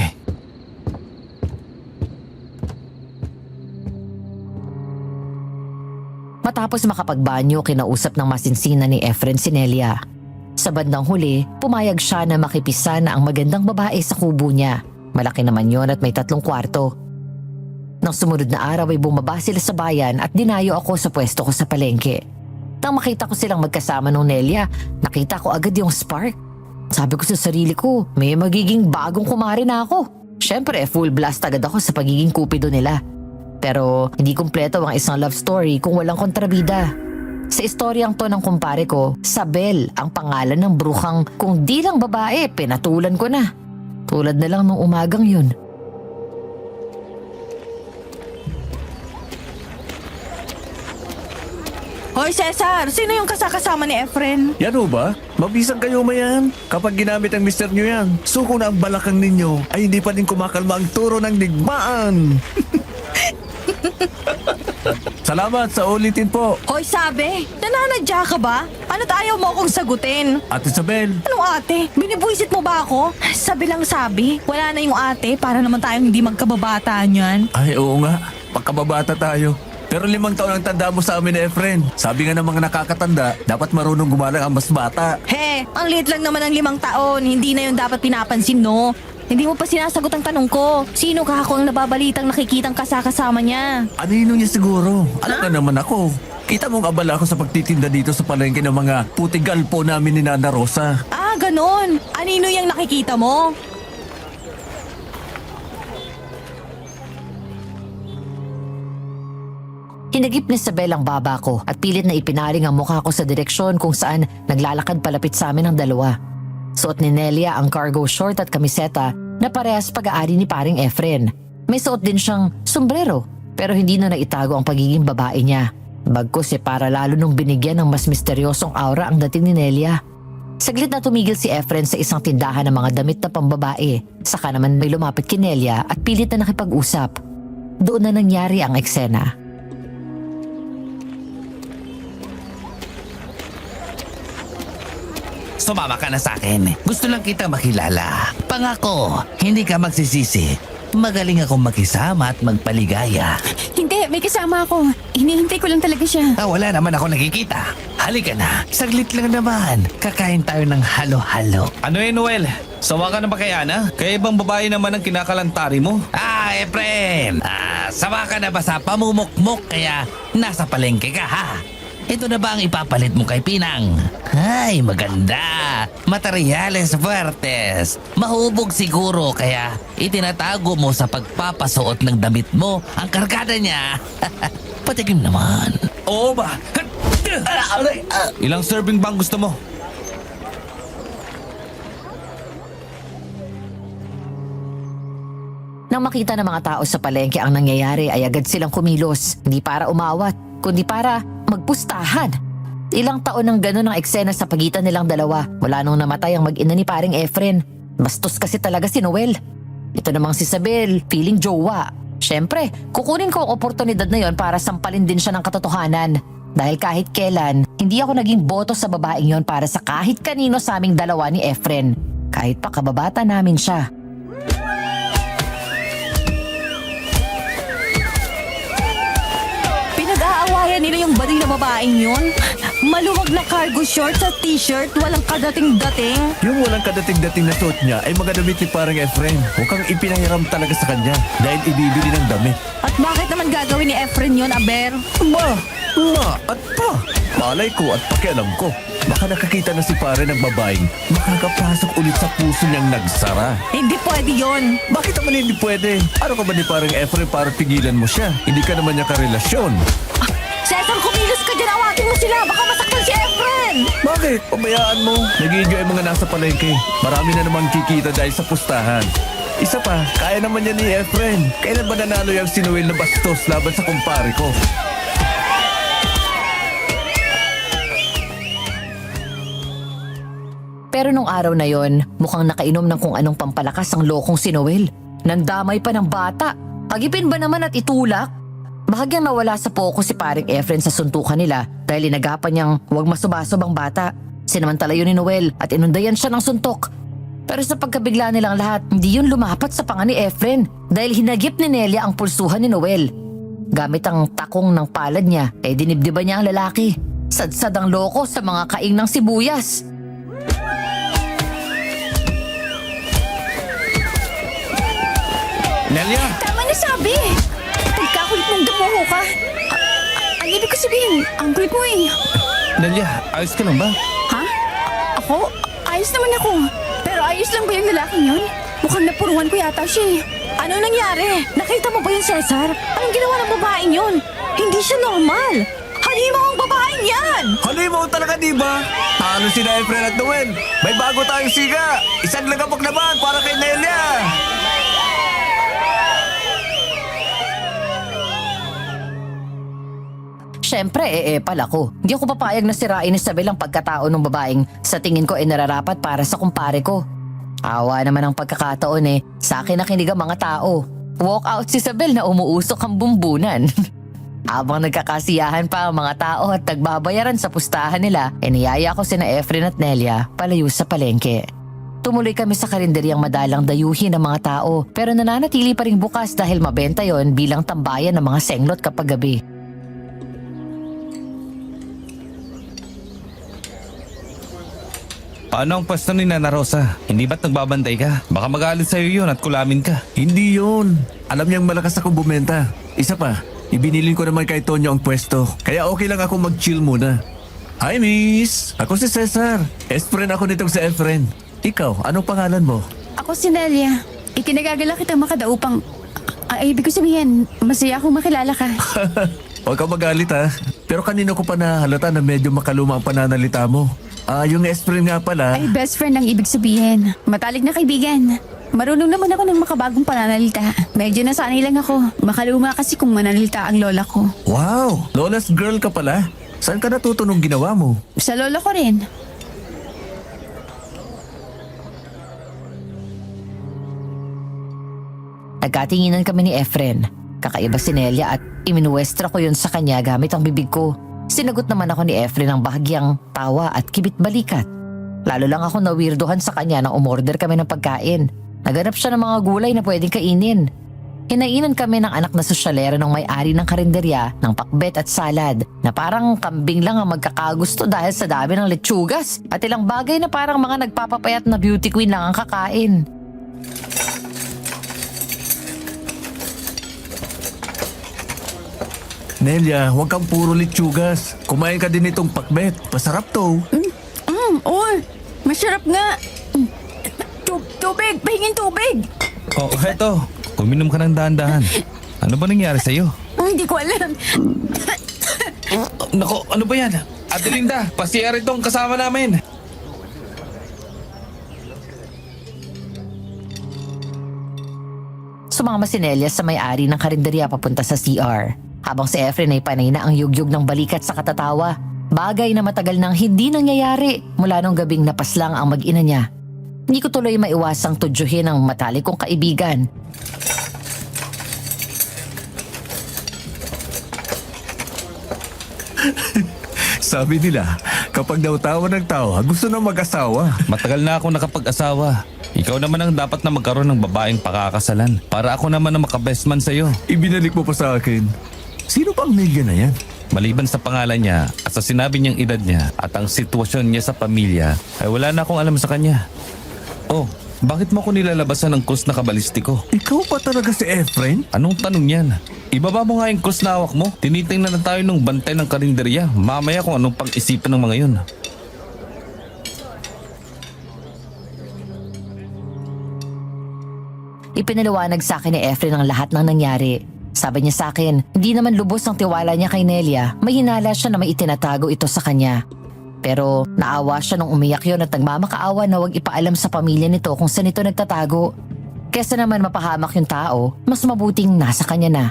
Matapos makapagbanyo, kinausap ng masinsina ni Efren si Nelia. Sa bandang huli, pumayag siya na makipisa na ang magandang babae sa kubo niya. Malaki naman yon at may 3 kwarto. Nang sumunod na araw ay bumaba sila sa bayan at dinayo ako sa pwesto ko sa palengke. Nang makita ko silang magkasama ng Nelia, nakita ko agad yung spark. Sabi ko sa sarili ko, may magiging bagong kumare na ako. Siyempre, full blast agad ako sa pagiging kupido nila. Pero hindi kumpleto ang isang love story kung walang kontrabida. Sa istoryang to ng kumpare ko, Sabel ang pangalan ng brukang kung di lang babae, pinatulan ko na. Tulad na lang nung umagang yun. Hoy Cesar, sino yung kasakasama ni Efren? Yan ho ba? Mabisang kayo mayan. Kapag ginamit ang mister nyo yan, suko na ang balakang ninyo ay hindi pa din kumakalma ang turo ng digmaan. Salamat sa ulitin po. Hoy sabi, nananadya ka ba? Ano't ayaw mo akong sagutin? Ate Isabel, Anong ate? Binibwisit mo ba ako? Sabi lang sabi, wala na yung ate para naman tayong hindi magkababata niyan. ay oo nga, pagkababata tayo. Pero 5 taon ang tanda mo sa amin ni Efren. Sabi nga ng mga nakakatanda, dapat marunong gumalang ang mas bata. He, ang liit lang naman ng 5 taon. Hindi na yun dapat pinapansin, no? Hindi mo pa sinasagot ang tanong ko. Sino ka ako ang nababalitang nakikitang kasakasama niya? Anino niya siguro? Alam ka naman ako. Kita mong abala ako sa pagtitinda dito sa palengke ng mga putigal po namin ni Nana Rosa. Ah, ganon. Anino yung nakikita mo? Hinagip ni Sabel ang baba ko at pilit na ipinaring ang mukha ko sa direksyon kung saan naglalakad palapit sa amin ang dalawa. Suot ni Nelia ang cargo short at kamiseta na parehas pag-aari ni paring Efren. May suot din siyang sombrero pero hindi na naitago ang pagiging babae niya. Bagkus para lalo nung binigyan ng mas misteryosong aura ang dating ni Nelia. Saglit na tumigil si Efren sa isang tindahan ng mga damit na pambabae. Saka naman may lumapit kay Nelia at pilit na nakipag-usap. Doon na nangyari ang eksena. Sumama ka na sa akin. Gusto lang kita makilala. Pangako, hindi ka magsisisi. Magaling akong makisama at magpaligaya. Hindi, may kasama ako. Hinihintay ko lang talaga siya. Wala naman ako nakikita. Halika na, saglit lang naman. Kakain tayo ng halo-halo. Ano Noel? Sawa ka na ba kay Ana? Kaya ibang babae naman ang kinakalantari mo? Efren! Sawa ka na ba sa pamumukmok kaya nasa palengke ka ha? Ito na ba ang ipapalit mo kay Pinang? Ay, maganda. Materyales fuertes. Mahubog siguro kaya itinatago mo sa pagpapasuot ng damit mo ang kargada niya. Patikim naman. Oo ba? Ilang serving bang gusto mo? Nang makita ng mga tao sa palengke ang nangyayari ay agad silang kumilos. Hindi para umawat, kundi para magpustahan. Ilang taon nang ganun ang eksena sa pagitan nilang dalawa. Wala nung namatay ang mag-ina ni paring Efren. Bastos kasi talaga si Noel. Ito namang si Sabel, feeling jowa. Siyempre, kukunin ko ang oportunidad na yon para sampalin din siya ng katotohanan. Dahil kahit kailan, hindi ako naging boto sa babaeng yon para sa kahit kanino sa aming dalawa ni Efren. Kahit pa kababata namin siya. Pinag-aawayan nila yung bading na babaeng yun? Maluwag na cargo shorts at t-shirt, walang kadating-dating. Yung walang kadating-dating na suot niya ay mga damit ni parang Efren. Huwag kang ipinahiram talaga sa kanya dahil ibibili ng damit. At bakit naman gagawin ni Efren yun, Aber? Ma at pa. Malay ko at pakialam ko. Baka nakakita na si pare ng babaeng makakapasok ulit sa puso niyang nagsara. Hindi pwede yun. Bakit naman hindi pwede? Ano ka ba ni parang Efren para pigilan mo siya? Hindi ka naman niya karelasyon. Cesar, kumilos ka dyan, awatin mo sila. Baka masaktan si Efren. Bakit? Pabayaan mo. Nag-i-enjoy ang mga nasa palengke. Marami na namang kikita dahil sa pustahan. Isa pa, kaya naman yan ni Efren. Kailan ba nanalo yung si Noel na bastos laban sa kumpare ko? Pero nung araw na yon, mukhang nakainom ng kung anong pampalakas ang lokong si Noel. Nandamay pa ng bata. Pagipin ba naman at itulak? Bahagyang nawala sa focus si paring Efren sa suntukan nila dahil inagapan niyang huwag masubasob ang bata. Sinamantala yun ni Noel at inundayan siya ng suntok. Pero sa pagkabigla nilang lahat, hindi yun lumapat sa panga ni Efren dahil hinagip ni Nelia ang pulsuhan ni Noel. Gamit ang takong ng palad niya, dinibdiba niya ang lalaki. Sadsad ang loko sa mga kaing ng sibuyas. Nelia! Tama na sabi! Pagkakulit mong damuho ka. Ang ibig ko sabihin, ang kulit mo eh. Nelia, ayos ka lang ba? Ha? Ako? Ayos naman ako. Pero ayos lang ba yung lalaking yun? Mukhang napuruan ko yata siya eh. Ano nangyari? Nakita mo ba yun, Cesar? Anong ginawa ng babaeng yun? Hindi siya normal. Halimaw ang babaeng yan! Halimaw talaga, di ba? Talo si Efren at Noel. May bago tayong siga. Isang lagapok naman para kay Nelia. Siyempre, epal ako. Hindi ako papayag na sirain ni Isabel ang pagkatao ng babaeng sa tingin ko nararapat para sa kumpare ko. Awa naman ang pagkakataon sa akin nakinig ang mga tao. Walk out si Isabel na umuusok ang bumbunan. Habang nagkakasiyahan pa ang mga tao at nagbabayaran sa pustahan nila, niyaya ko sina Efren at Nelia palayo sa palengke. Tumuloy kami sa karinderyang madalang dayuhin ng mga tao pero nananatili pa rin bukas dahil mabenta yon bilang tambayan ng mga senglot kapag gabi. Paano ang pwesto ni Nana Rosa? Hindi ba't nagbabantay ka? Baka magalit sa'yo yun at kulamin ka. Hindi yun. Alam niyang malakas akong bumenta. Isa pa, ibinilin ko naman kay Tonyo ang pwesto. Kaya okay lang ako mag-chill muna. Hi, miss! Ako si Cesar. Best-friend ako nitong si Efren. Ikaw, anong pangalan mo? Ako si Nelia. Ikinagagala kitang makadaupang... ibig ko sabihin, masaya akong makilala ka. Huwag ka magalit ha. Pero kanino ko pa nahalata na medyo makaluma ang pananalita mo. Yung Efren nga pala. Ay, best friend ang ibig sabihin. Matalik na kaibigan. Marunong naman ako ng makabagong pananalita. Medyo nasanay lang ako. Makaluma kasi kung manalita ang lola ko. Wow! Lola's girl ka pala. Saan ka natuto nung ginawa mo? Sa lola ko rin. Nagkatinginan kami ni Efren. Kakaiba si Nelia at iminuwestra ko yun sa kanya gamit ang bibig ko. Sinagot naman ako ni Efren ng bahagyang tawa at kibit balikat. Lalo lang ako nawirdohan sa kanya nang umorder kami ng pagkain. Naganap siya ng mga gulay na pwedeng kainin. Hinainan kami ng anak na sosyalera ng may-ari ng karinderya ng pakbet at salad na parang kambing lang ang magkakagusto dahil sa dami ng letsugas at ilang bagay na parang mga nagpapapayat na beauty queen lang ang kakain. Nelia, huwag kang puro litsugas. Kumain ka din itong pakbet. Masarap to. Masarap nga. Tubig! Pahingin tubig! Oh, heto. Uminom ka ng dahan-dahan. Ano ba nangyari sa'yo? Hindi ko alam. Nako, ano ba yan? Ate Linda, pasiyar itong kasama namin. Sumama si Nelia sa may-ari ng karinderya papunta sa CR. Habang si Efren ay panay na ang yugyug ng balikat sa katatawa. Bagay na matagal nang hindi nangyayari mula nung gabing napaslang ang mag-ina niya. Hindi ko tuloy maiwasang tudyuhin ang matalik kong kaibigan. Sabi nila, kapag daw tawa ng tawa, gusto na mag-asawa. Matagal na ako nakapag-asawa. Ikaw naman ang dapat na magkaroon ng babaeng pakakasalan. Para ako naman ang makabestman sa'yo. Ibinalik mo pa sa akin. Sino bang Nelia na yan? Maliban sa pangalan niya at sa sinabi niyang edad niya at ang sitwasyon niya sa pamilya, ay wala na akong alam sa kanya. Oh, bakit mo ako nilalabasan ng krus na kabalistiko? Ikaw pa talaga si Efren? Anong tanong yan? Ibaba mo nga yung krus na hawak mo. Tinitingnan na tayo ng bantay ng karinderya. Mamaya kung anong pang-isipan ng mga yun. Ipinaliwanag sa akin ni Efren ang lahat ng nangyari. Sabi niya sa akin, hindi naman lubos ang tiwala niya kay Nelia. May hinala siya na may itinatago ito sa kanya. Pero naawa siya nung umiyak yun at nagmamakaawa na huwag ipaalam sa pamilya nito kung saan ito nagtatago. Kesa naman mapahamak yung tao, mas mabuting nasa kanya na.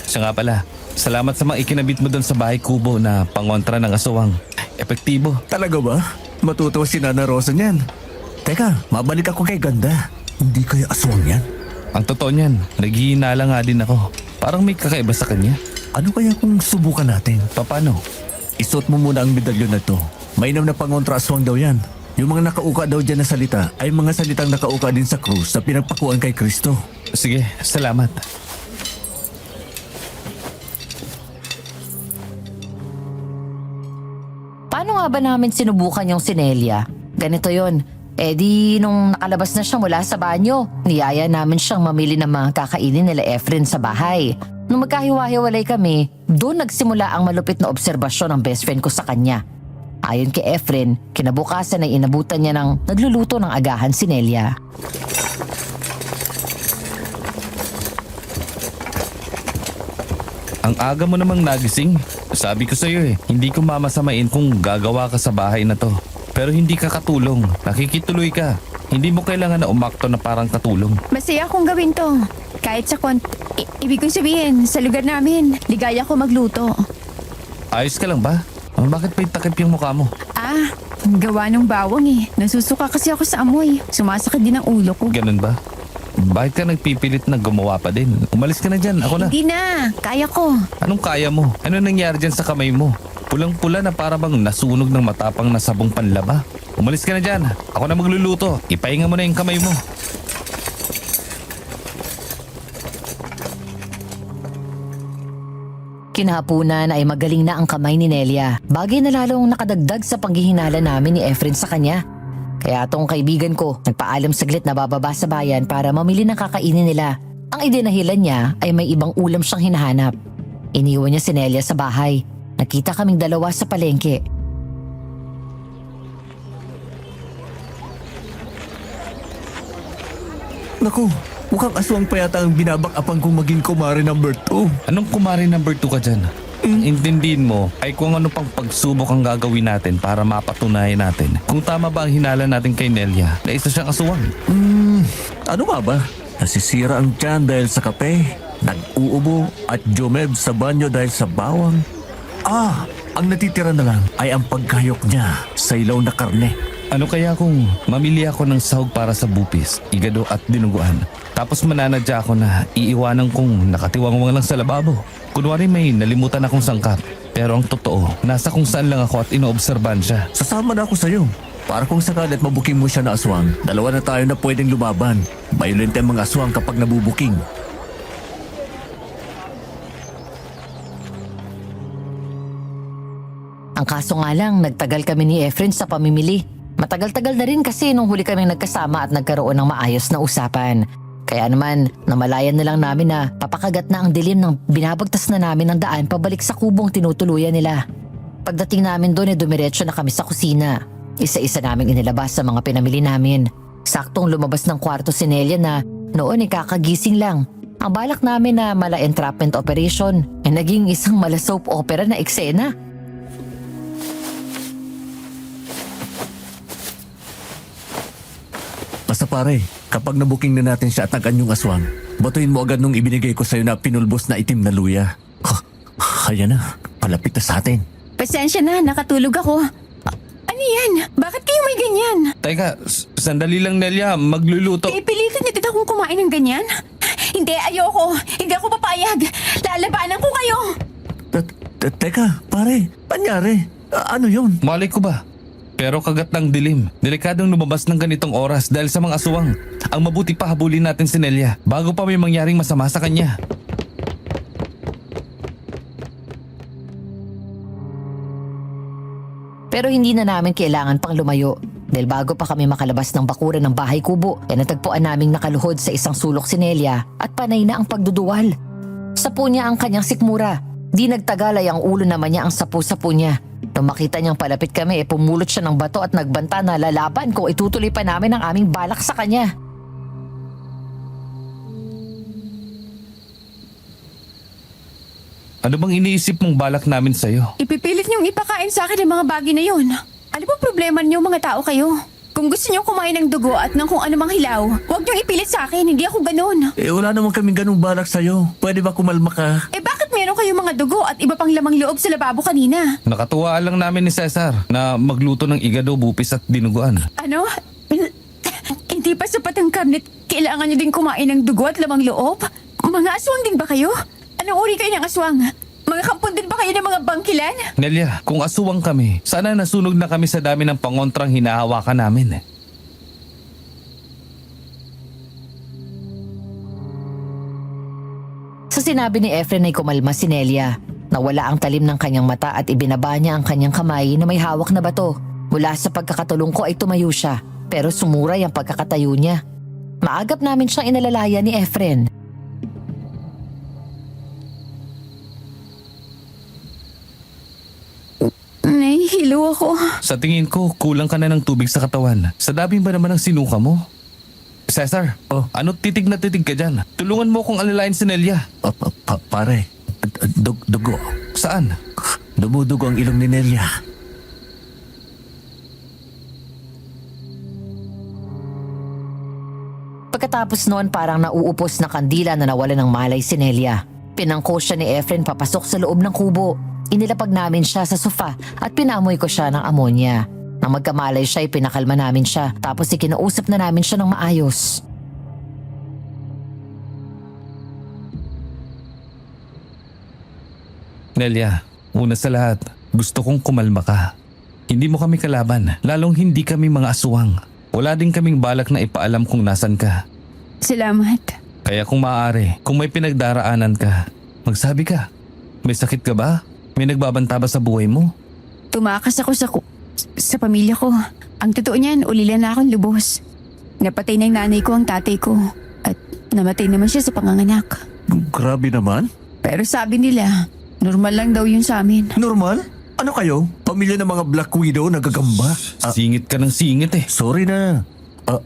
Siya nga pala, salamat sa mga ikinabit mo doon sa bahay kubo na pangontra ng aswang. Epektibo. Talaga ba? Matutuwa si Nana Rosa niyan. Teka, mabalik ako kay Ganda. Hindi kaya aswang yan? Ang totoo niyan, naghihinala nga din ako. Parang may kakaiba sa kanya. Ano kaya kung subukan natin? Paano? Isuot mo muna ang medalyon na to. Mainam na pangontra aswang daw yan. Yung mga nakauka daw dyan na salita ay mga salitang nakauka din sa krus na pinagpakuan kay Kristo. Sige, salamat. Paano nga ba namin sinubukan yung sinelia? Ganito yon. Eh di nung nakalabas na siya mula sa banyo, niyaya namin siyang mamili ng mga kakainin nila Efren sa bahay. Nung magkahiwa-hiwalay kami, doon nagsimula ang malupit na obserbasyon ng best friend ko sa kanya. Ayon kay Efren, kinabukasan ay inabutan niya ng nagluluto ng agahan si Nelia. Ang aga mo namang nagising. Sabi ko sa'yo hindi ko mamasamain kung gagawa ka sa bahay na to. Pero hindi ka katulong. Nakikituloy ka. Hindi mo kailangan na umakto na parang katulong. Masaya akong gawin to. Kahit sa ibig kong sabihin, sa lugar namin, ligaya ko magluto. Ayos ka lang ba? Bakit may takip yung mukha mo? Gawa ng bawang eh. Nasusuka kasi ako sa amoy. Sumasakit din ang ulo ko. Ganun ba? Bakit ka nagpipilit na gumawa pa din? Umalis ka na dyan. Ako na. Hindi na. Kaya ko. Anong kaya mo? Ano nangyari dyan sa kamay mo? Pulang-pula na para bang nasunog ng matapang na sabong panlaba. Umalis ka na dyan. Ako na magluluto. Ipahinga mo na yung kamay mo. Kinahapunan ay magaling na ang kamay ni Nelia. Bagay na lalong nakadagdag sa panghihinala namin ni Efren sa kanya. Kaya tong kaibigan ko, nagpaalam saglit na bababa sa bayan para mamili ng kakainin nila. Ang idinahilan niya ay may ibang ulam siyang hinahanap. Iniwan niya si Nelia sa bahay. Nakita kaming dalawa sa palengke. Naku, mukhang aswang pa yata ang binabak-apan kong maging kumare number 2. Anong kumari number 2 ka dyan? Ang intindihin mo ay kung ano pang pagsubok ang gagawin natin para mapatunayan natin kung tama ba ang hinala natin kay Nelia na isa siyang aswang. Ano nga ba? Nasisira ang tiyan dahil sa kape, nag-uubo at jumeb sa banyo dahil sa bawang. Ang natitira na lang ay ang pagkayok niya sa ilaw na karne. Ano kaya kung mamili ako ng sahog para sa bupis, igado at dinuguan? Tapos mananadya ako na iiwanan kong nakatiwangwang lang sa lababo. Kunwari may nalimutan akong sangkap. Pero ang totoo, nasa kung saan lang ako at inoobserban siya. Sasama na ako sa'yo. Para kung sakalit mabuking mo siya na aswang, dalawa na tayo na pwedeng lumaban. Violent ang mga aswang kapag nabubuking. Ang kaso nga lang, nagtagal kami ni Efren sa pamimili. Matagal-tagal na rin kasi nung huli kaming nagkasama at nagkaroon ng maayos na usapan. Kaya naman, namalayan na lang namin na papakagat na ang dilim ng binabagtas na namin ng daan pabalik sa kubong tinutuluyan nila. Pagdating namin doon dumiretso na kami sa kusina. Isa-isa naming inilabas sa mga pinamili namin. Saktong lumabas ng kwarto si Nelia na noon kakagising lang. Ang balak namin na mala entrapment operation ay naging isang mala soap opera na eksena. Basta pare, kapag nabuking na natin siya at nag-anyong aswang, batuin mo agad nung ibinigay ko sa'yo na pinulbos na itim na luya. Kaya na, palapit na sa atin. Pasensya na, nakatulog ako. Ano yan? Bakit kayo may ganyan? Teka, sandali lang Nelia, magluluto. Pilitin niyo din akong kumain ng ganyan? Hindi, ayoko. Hindi ako papayag. Lalabanan ko kayo. Teka, pare, panyari? Ano yun? Malay ko ba? Pero kagat ng dilim. Delikadong lumabas ng ganitong oras dahil sa mga aswang. Ang mabuti pa habulin natin si Nelia bago pa may mangyaring masama sa kanya. Pero hindi na namin kailangan pang lumayo. Dahil bago pa kami makalabas ng bakuran ng bahay kubo, ay natagpuan naming nakaluhod sa isang sulok si Nelia at panay na ang pagduduwal. Sapu niya ang kanyang sikmura. Di nagtagal ay ang ulo naman niya ang sapu-sapu niya. Nung makita niyang palapit kami, pumulot siya ng bato at nagbanta na lalaban kung itutuloy pa namin ang aming balak sa kanya. Ano bang iniisip mong balak namin sa'yo? Ipipilit niyong ipakain sa akin ang mga bagay na yun. Ano ba problema niyo mga tao kayo? Kung gusto niyo kumain ng dugo at ng kung anumang hilaw, huwag niyo ipilit sa akin, hindi ako ganun. Wala naman kaming ganung balak sa'yo. Pwede ba kumalma ka? Bakit meron kayong mga dugo at iba pang lamang loob sa lababo kanina? Nakatuwa lang namin ni Cesar na magluto ng igado, bupis at dinuguan. Ano? Hindi pa sapat ang karnet. Kailangan niyo din kumain ng dugo at lamang loob? Mga aswang din ba kayo? Anong uri kayo ng aswang? Mga kampon din ba kayo ng mga bangkilan? Nelia, kung asuwang kami, sana nasunog na kami sa dami ng pangontrang hinahawakan namin. Sa sinabi ni Efren ay kumalma si Nelia. Nawala ang talim ng kanyang mata at ibinaba niya ang kanyang kamay na may hawak na bato. Mula sa pagkakatulong ko ay tumayo siya, pero sumuray ang pagkakatayo niya. Maagap namin siyang inalalaya ni Efren. Nahihilo ako. Sa tingin ko, kulang ka na ng tubig sa katawan. Sa dami ba naman ang sinuka mo? Cesar, ano titig na titig ka dyan? Tulungan mo kong alalayan si Nelia. Pare, dugo. Saan? Dumudugo ang ilong ni Nelia. Pagkatapos noon parang nauupos na kandila na nawala ng malay si Nelia. Pinangko siya ni Efren papasok sa loob ng kubo. Inilapag namin siya sa sofa at pinamoy ko siya ng amonya. Nang magkamalay siya, pinakalma namin siya tapos ikinausap na namin siya ng maayos. Nelia, una sa lahat, gusto kong kumalma ka. Hindi mo kami kalaban, lalong hindi kami mga aswang. Wala din kaming balak na ipaalam kung nasan ka. Salamat. Kaya kung maaari, kung may pinagdaraanan ka, magsabi ka. May sakit ka ba? May nagbabanta ba sa buhay mo? Tumakas ako sa pamilya ko. Ang totoo niyan, ulila na akong lubos. Napatay ng nanay ko ang tatay ko. At namatay naman siya sa panganganak. Grabe naman. Pero sabi nila, normal lang daw yun sa amin. Normal? Ano kayo? Pamilya ng mga Black Widow nagagamba? Singit ka ng singit eh. Sorry na.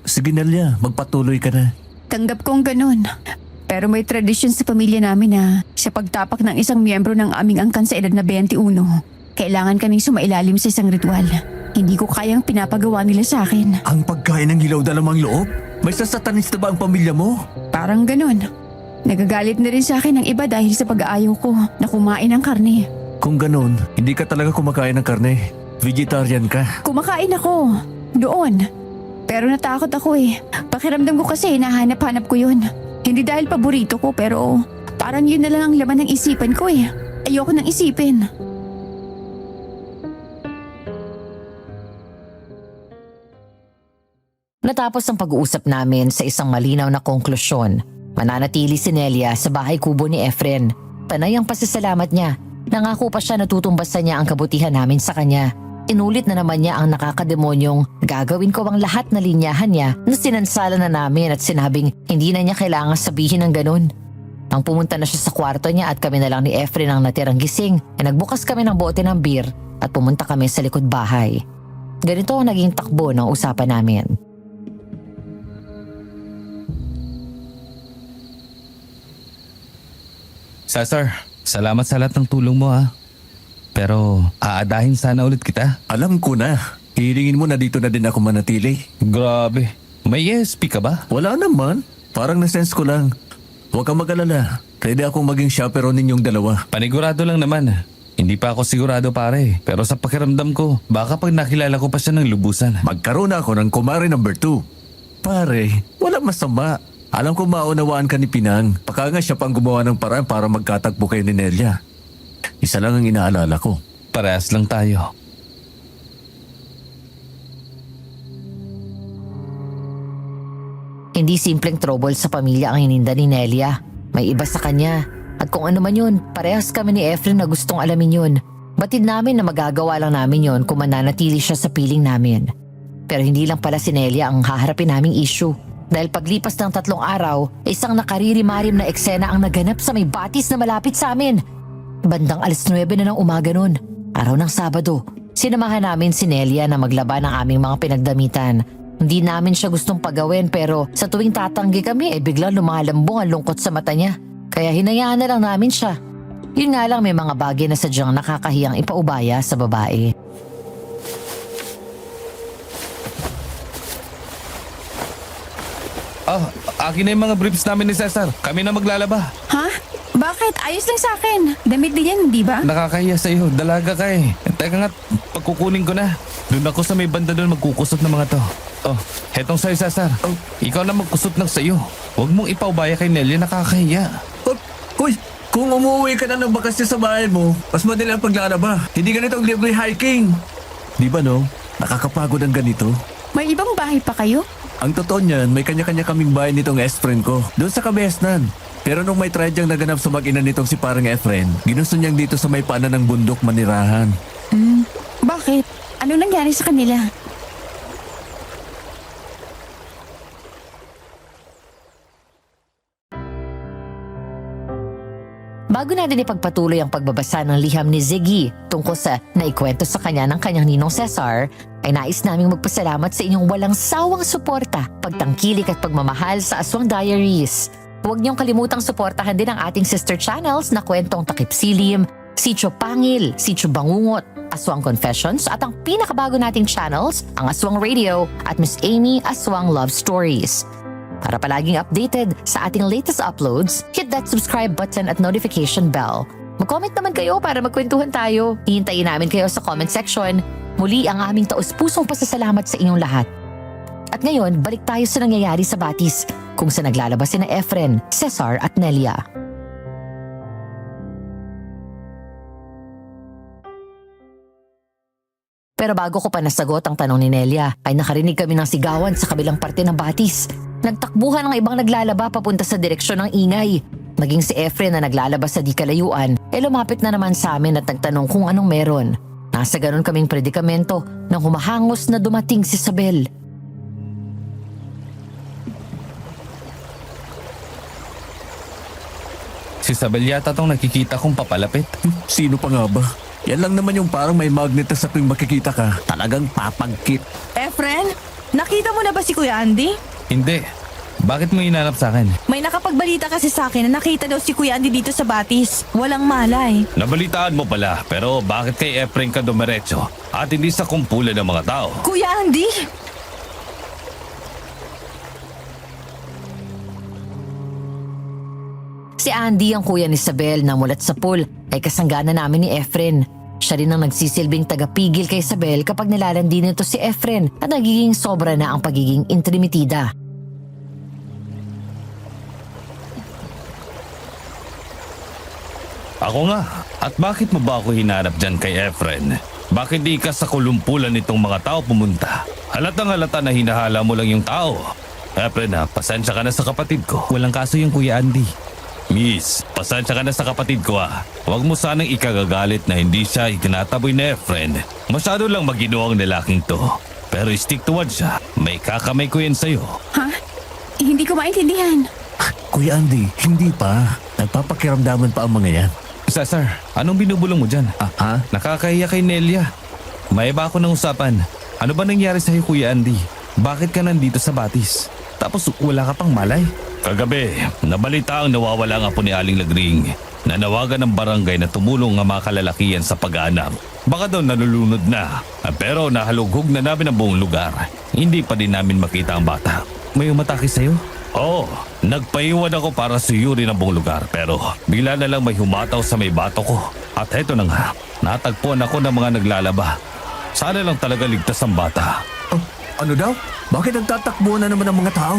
Sige Nelia, magpatuloy ka na. Tanggap kong ganun. Pero may tradisyon sa pamilya namin na sa pagtapak ng isang miyembro ng aming angkan sa edad na 21, kailangan kaming sumailalim sa isang ritual. Hindi ko kayang pinapagawa nila sa akin. Ang pagkain ng hilaw dalamang loob? May sasatanista ba ang pamilya mo? Parang ganun. Nagagalit na rin sa akin ng iba dahil sa pag-aayaw ko na kumain ng karne. Kung ganun, hindi ka talaga kumakain ng karne. Vegetarian ka. Kumakain ako. Doon. Pero natakot ako eh. Pakiramdam ko kasi nahanap-hanap ko yun. Hindi dahil paborito ko pero parang yun na lang ang laman ng isipan ko eh. Ayoko nang isipin. Natapos ang pag-uusap namin sa isang malinaw na konklusyon. Mananatili si Nelia sa bahay kubo ni Efren. Panay ang pasasalamat niya. Nangako pa siya na tutumbasan niya ang kabutihan namin sa kanya. Inulit na naman niya ang nakakademonyong gagawin ko ang lahat na linyahan niya na sinansala na namin at sinabing hindi na niya kailangan sabihin ng ganun. Nang pumunta na siya sa kwarto niya at kami na lang ni Efren ang natirang gising, ay nagbukas kami ng bote ng beer at pumunta kami sa likod bahay. Ganito ang naging takbo ng usapan namin. Cesar, salamat sa lahat ng tulong mo ha. Pero aadahin sana ulit kita. Alam ko na. Hiringin mo na dito na din ako manatili. Grabe. May ESP ka ba? Wala naman. Parang nasense ko lang. Huwag kang mag-alala. Pwede akong maging chaperone ninyong dalawa. Panigurado lang naman. Hindi pa ako sigurado pare. Pero sa pakiramdam ko, baka pag nakilala ko pa siya ng lubusan. Magkaroon ako ng kumare number 2. Pare, walang masama. Alam ko maunawaan ka ni Pinang. Baka nga siya pang gumawa ng paraan para magkatagpo kayo ni Nelia. Isa lang ang inaalala ko. Parehas lang tayo. Hindi simpleng trouble sa pamilya ang ininda ni Nelia. May iba sa kanya. At kung ano man yun, parehas kami ni Efren na gustong alamin yun. Batid namin na magagawa lang namin yun kung mananatili siya sa piling namin. Pero hindi lang pala si Nelia ang haharapin naming issue. Dahil paglipas ng 3 araw, isang nakaririmarim na eksena ang naganap sa may batis na malapit sa amin. Bandang 9:00 na ng umaga nun, araw ng Sabado. Sinamahan namin si Nelia na maglaba ng aming mga pinagdamitan. Hindi namin siya gustong pagawin pero sa tuwing tatanggi kami biglang lumalambong ang lungkot sa mata niya. Kaya hinayaan na lang namin siya. Yun nga lang may mga bagay na sadyang nakakahiyang ipaubaya sa babae. Akin na yung mga briefs namin ni Cesar. Kami na maglalaba. Ha? Bakit? Ayos lang sa akin. Damit din yan, di ba? Nakakahiya sa'yo. Dalaga ka eh. Teka nga, pagkukunin ko na. Doon ako sa may banda doon magkukusot ng mga to. Oh, hetong sa'yo, Cesar. Ikaw na magkusot ng sa'yo. Huwag mong ipaubaya kay Nelia, nakakahiya. Hoy, kung umuwi ka na ng bakasyon sa bahay mo, mas madali ang paglalaba. Hindi ganito ang libre hiking. Di ba no? Nakakapagod ang ganito. May ibang bahay pa kayo? Ang totoo niyan, may kanya-kanya kaming bahay nitong S-friend ko. Doon sa Kabesnan. Pero nung may tradyang naganap sa mag-ina nitong si parang Efren, ginusto niyang dito sa may paanan ng bundok manirahan. Bakit? Ano nangyari sa kanila? Bago natin ipagpatuloy ang pagbabasa ng liham ni Ziggy tungkol sa naikwento sa kanya ng kanyang ninong Cesar, ay nais naming magpasalamat sa inyong walang sawang suporta, pagtangkilik at pagmamahal sa Aswang Diaries. Huwag niyong kalimutang suportahan din ang ating sister channels na Kwentong Takip Silim, Sitio Pangil, Sitio Bangungot, Aswang Confessions at ang pinakabago nating channels, ang Aswang Radio at Miss Amy Aswang Love Stories. Para palaging updated sa ating latest uploads, hit that subscribe button at notification bell. Mag-comment naman kayo para magkwentuhan tayo. Hihintayin namin kayo sa comment section. Muli ang aming taus-pusong pasasalamat sa inyong lahat. At ngayon, balik tayo sa nangyayari sa Batis, kung saan naglalabas sina Efren, Cesar at Nelia. Pero bago ko pa nasagot ang tanong ni Nelia, ay nakarinig kami ng sigawan sa kabilang parte ng Batis. Nagtakbuhan ang ibang naglalaba papunta sa direksyon ng ingay. Maging si Efren na naglalaba sa di kalayuan, lumapit na naman sa amin at nagtanong kung anong meron. Nasa ganon kaming predikamento nang humahangos na dumating si Isabel. Si Isabel yata tong nakikita kong papalapit. Sino pa nga ba? Yan lang naman yung parang may magnet na sa tuwing makikita ka. Talagang papagkit. Efren, nakita mo na ba si Kuya Andy? Hindi. Bakit mo hinanap sa akin? May nakapagbalita kasi sa akin na nakita daw si Kuya Andy dito sa Batis. Walang malay. Nabalitaan mo pala, pero bakit kay Efren ka dumiretso at hindi sa kumpulan ng mga tao? Kuya Andy? Si Andy, ang kuya ni Isabel na mulat sa pool, ay kasanggana namin ni Efren. Siya rin ang nagsisilbing tagapigil kay Isabel kapag nilalandi nito si Efren at nagiging sobra na ang pagiging intrimitida. Ako nga. At bakit mo ba ako hinanap dyan kay Efren? Bakit di ka sa kulumpulan nitong mga tao pumunta? Halatang halata na hinahala mo lang yung tao. Efren pasensya ka na sa kapatid ko. Walang kaso yung Kuya Andy. Miss, pasensya ka na sa kapatid ko Huwag mo sanang ikagagalit na hindi siya itinataboy na Efren. Masyado lang maginuang lalaking to. Pero stick to one siya. May kakamay ko yan sa'yo. Ha? Hindi ko maintindihan. Kuya Andy, hindi pa. Nagpapakiramdaman pa ang mga yan. Cesar, anong binubulong mo dyan? Ha? Nakakahiya kay Nelia. May iba ako ng usapan. Ano ba nangyari sa'yo, Kuya Andy? Bakit ka nandito sa Batis? Tapos wala ka pang malay? Kagabi, nabalita ang nawawala ang apo ni Aling Lagring. Nanawagan ng barangay na tumulong ang mga kalalakihan sa pag-aanap. Baka daw nalulunod na. Pero nahalughog na namin ang buong lugar. Hindi pa din namin makita ang bata. May umatake sa'yo? Oo, nagpaiwan ako para suyurin ang buong lugar. Pero bigla na lang may humataw sa may bato ko. At heto na nga, natagpuan ako ng mga naglalaba. Sana lang talaga ligtas ang bata. Oh, ano daw? Bakit nagtatakbo na naman ang mga tao?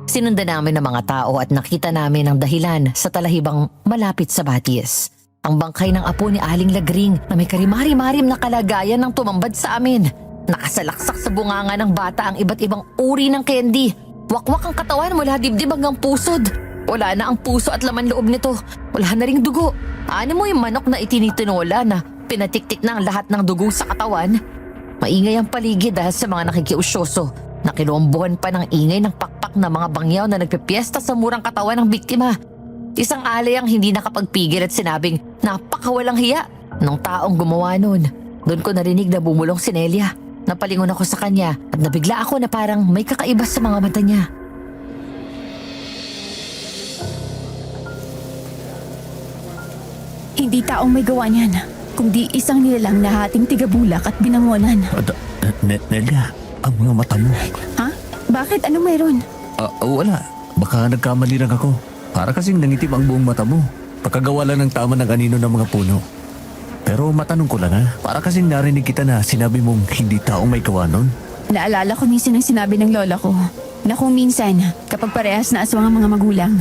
Sinundan namin ng mga tao at nakita namin ang dahilan sa talahibang malapit sa Batis. Ang bangkay ng apo ni Aling Lagring na may karimari-marim na kalagayan ng tumambad sa amin. Nakasalaksak sa bunganga ng bata ang iba't ibang uri ng candy. Wakwak ang katawan mula dibdib hanggang pusod. Wala na ang puso at laman loob nito. Wala na ring dugo. Ano mo yung manok na itinitinola na pinatiktik na ang lahat ng dugo sa katawan? Maingay ang paligid dahil sa mga nakikiusyoso. Nakilombohan pa ng ingay ng pakpak na mga bangyaw na nagpipiesta sa murang katawan ng biktima. Isang alay ang hindi nakapagpigil at sinabing napakawalang hiya ng taong gumawa nun. Doon ko narinig na bumulong si Nelia. Napalingon ako sa kanya at nabigla ako na parang may kakaiba sa mga mata niya. Hindi taong may gawa niyan. kundi isang nilalang na hating tigabulak at binangonan. Nelia, ang mga mata mo. Ha? Bakit? Anong meron? Wala. Baka nagkamali lang ako. Para kasing nangitim ang buong mata mo. Pagkagawa lang ng tama ng anino ng mga puno. Pero matanong ko lang ha, para kasing narinig kita na sinabi mong hindi taong may gawa nun. Naalala ko minsan ang sinabi ng lola ko na kung minsan, kapag parehas na aswang ang mga magulang,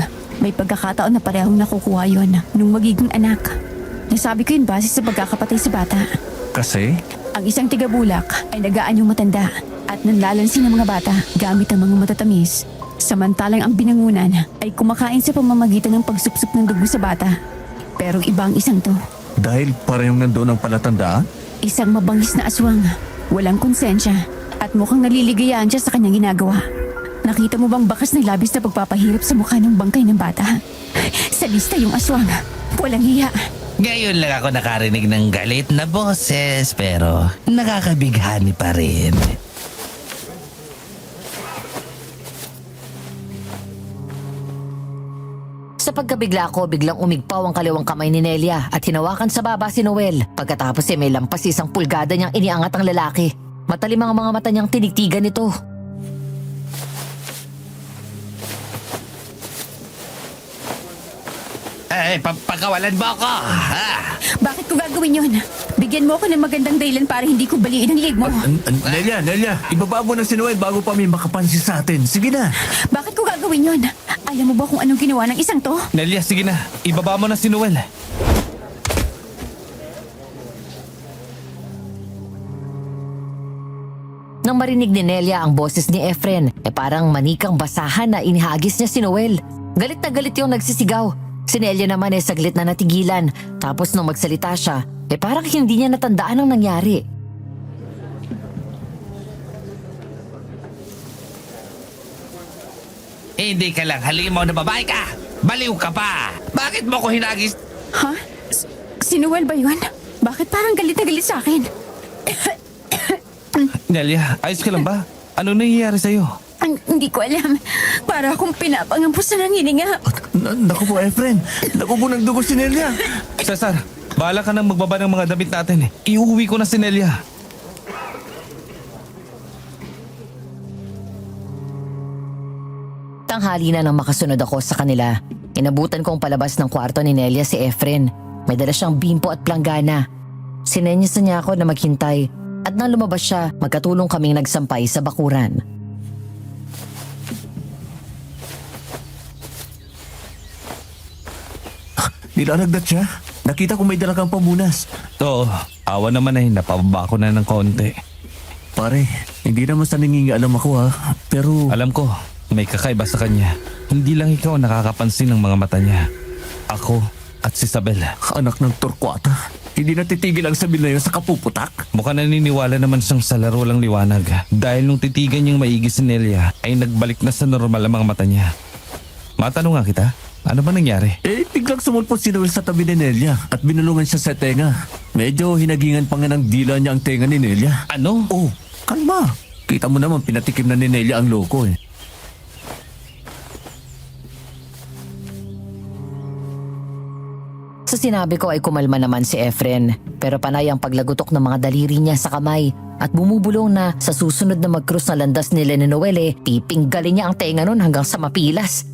may pagkakataon na parehong nakukuha yon nung magiging anak. Nasabi ko yun base sa pagkakapatay sa bata. Kasi? Ang isang tigabulak ay nagaan yung matanda at nanlalansin ng mga bata gamit ang mga matatamis. Samantalang ang binangunan ay kumakain sa pamamagitan ng pagsupsup ng dugo sa bata. Pero iba ang isang to. Dahil parehong nandoon ang palatandaan? Isang mabangis na aswang, walang konsensya, at mukhang naliligayahan siya sa kanyang ginagawa. Nakita mo bang bakas ng labis na pagpapahirap sa mukha ng bangkay ng bata? Sa lista yung aswang, walang hiya. Ngayon lang ako nakarinig ng galit na boses pero nakakabighani pa rin. Sa pagkabigla ko, biglang umigpaw ang kaliwang kamay ni Nelia at hinawakan sa baba si Noel. Pagkatapos may lampas isang pulgada niyang iniangat ang lalaki. Matalim ang mga mata niyang tinigtigan nito. Pagkawalan mo ako! Ha? Bakit ko gagawin yun? Bigyan mo ako ng magandang dahilan para hindi ko baliin ang leg mo. Nelia, ibaba mo na si Noel bago pa may makapansin sa atin. Sige na. Bakit ko gagawin yun? Alam mo ba kung anong ginawa ng isang to? Nelia, sige na. Ibaba mo na si Noel. Nang marinig ni Nelia ang boses ni Efren, parang manikang basahan na inihagis niya si Noel. Galit na galit yung nagsisigaw. Si Nelia naman saglit na natigilan. Tapos nung magsalita siya, parang hindi niya natandaan ang nangyari. Hindi ka lang halimaw na babae ka! Baliw ka pa! Bakit mo ko hinagis? Ha? Si Noel ba yun? Bakit parang galit na galit sa akin? Nelia, ayos ka lang ba? Ano nangyayari sa'yo? Hindi ko alam. Para akong pinapangampusan ng hininga. Naku po, Efren. Naku po ng dugo si Nelia. Cesar, bahala ka nang magbaba ng mga damit natin. Iuwi ko na si Nelia. Tanghali na nang makasunod ako sa kanila. Inabutan kong palabas ng kwarto ni Nelia si Efren. May dala siyang bimpo at planggana. Sinenyasan niya ako na maghintay at nang lumabas siya, magkatulong kaming nagsampay sa bakuran. Nilalagdat siya. Nakita ko may dala kang pamunas. Oo, awa naman ay napababa ko na ng konti. Pare, hindi naman sa nangingialam ako ha. Pero Alam ko, may kakaiba sa kanya. Hindi lang ikaw nakakapansin ng mga mata niya. Ako at si Isabel. anak ng turkwata. Hindi natitigil ang sabil na yun sa kapuputak. Mukhang naniniwala naman siyang sa laro lang liwanag. Dahil nung titigan niyang maigi si Nelia, ay nagbalik na sa normal ang mga mata niya. Matanong nga kita, ano ba nangyari? Biglang sumulpot si Noel sa tabi ni Nelia at binulungan siya sa tenga. Medyo hinagingan pa nga ng dila niya ang tenga ni Nelia. Ano? Oh, kalma. Kita mo naman pinatikim na ni Nelia ang loko eh. Sa sinabi ko ay kumalma naman si Efren, pero panay ang paglagutok ng mga daliri niya sa kamay at bumubulong na sa susunod na magkrus na landas nila ni Noel pipinggalin niya ang tenga nun hanggang sa mapilas.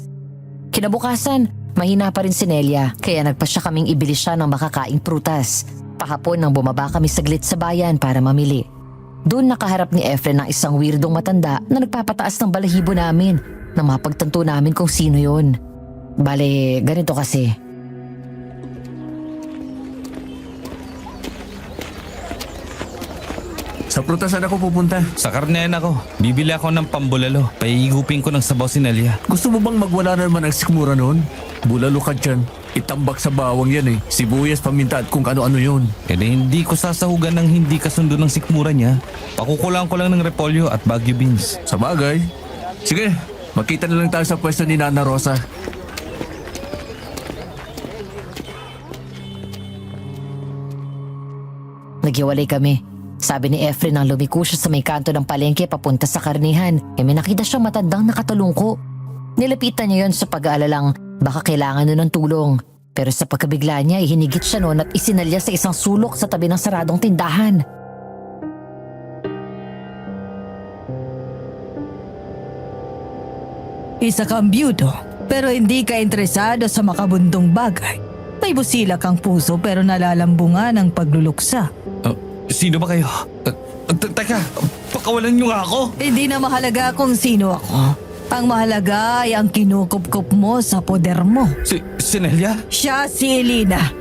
Kinabukasan, mahina pa rin si Nelia kaya nagpasya kaming ibili siya ng makakaing prutas. Pahapon nang bumaba kami saglit sa bayan para mamili. Doon nakaharap ni Efren ng isang weirdong matanda na nagpapataas ng balahibo namin na mapagtanto namin kung sino yun. Bale, ganito kasi. Sa prutasan ako pupunta. Sa karnehan ako. Bibili ako ng pambulalo. Paihigupin ko ng sabaw si Nelia. Gusto mo bang magwala na naman ang sikmura noon? Bulalo ka dyan. Itambak sa bawang yan eh. Sibuyas, paminta at kung ano-ano yun. Kaya hindi ko sasahugan ng hindi kasundo ng sikmura niya. Pakukulang ko lang ng repolyo at Baguio beans. Sa bagay. Sige, magkita na lang tayo sa pwesto ni Nana Rosa. Naghiwalay kami. Sabi ni Efren nang lumiko siya sa may kanto ng palengke papunta sa karnihan, may nakita siyang matandang nakatulungko. Nilapitan niya yon sa pag-aalalang baka kailangan nun ng tulong. Pero sa pagkabigla niya, hinigit siya noon at isinalya sa isang sulok sa tabi ng saradong tindahan. Isa kang byudo, pero hindi ka interesado sa makabundong bagay. May busila kang puso pero nalalambungan ang pagluluksa. Sino ba kayo? Teka, pakawalan niyo nga ako. Hindi na mahalaga kung sino ako. Ang mahalaga ay ang kinukupkup mo sa poder mo. Si Nelia? Siya si Elena.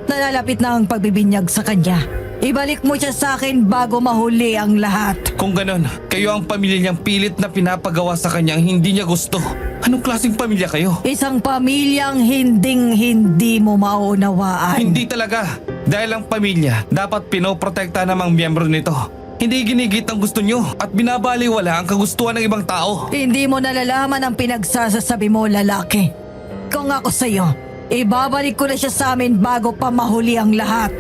Nalalapit na ang pagbibinyag sa kanya. Ibalik mo siya sa akin bago mahuli ang lahat. Kung ganon, kayo ang pamilya niyang pilit na pinapagawa sa kanya ang hindi niya gusto. Anong klaseng pamilya kayo? Isang pamilyang hindi mo maunawaan. Hindi talaga. Dahil ang pamilya, dapat pinoprotekta ng mga miyembro nito. Hindi ginigit ang gusto nyo at binabaliwala ang kagustuhan ng ibang tao. Hindi mo nalalaman ang pinagsasasabi mo, lalaki. Kung ako sa'yo, ibabalik ko na siya sa amin bago pa mahuli ang lahat.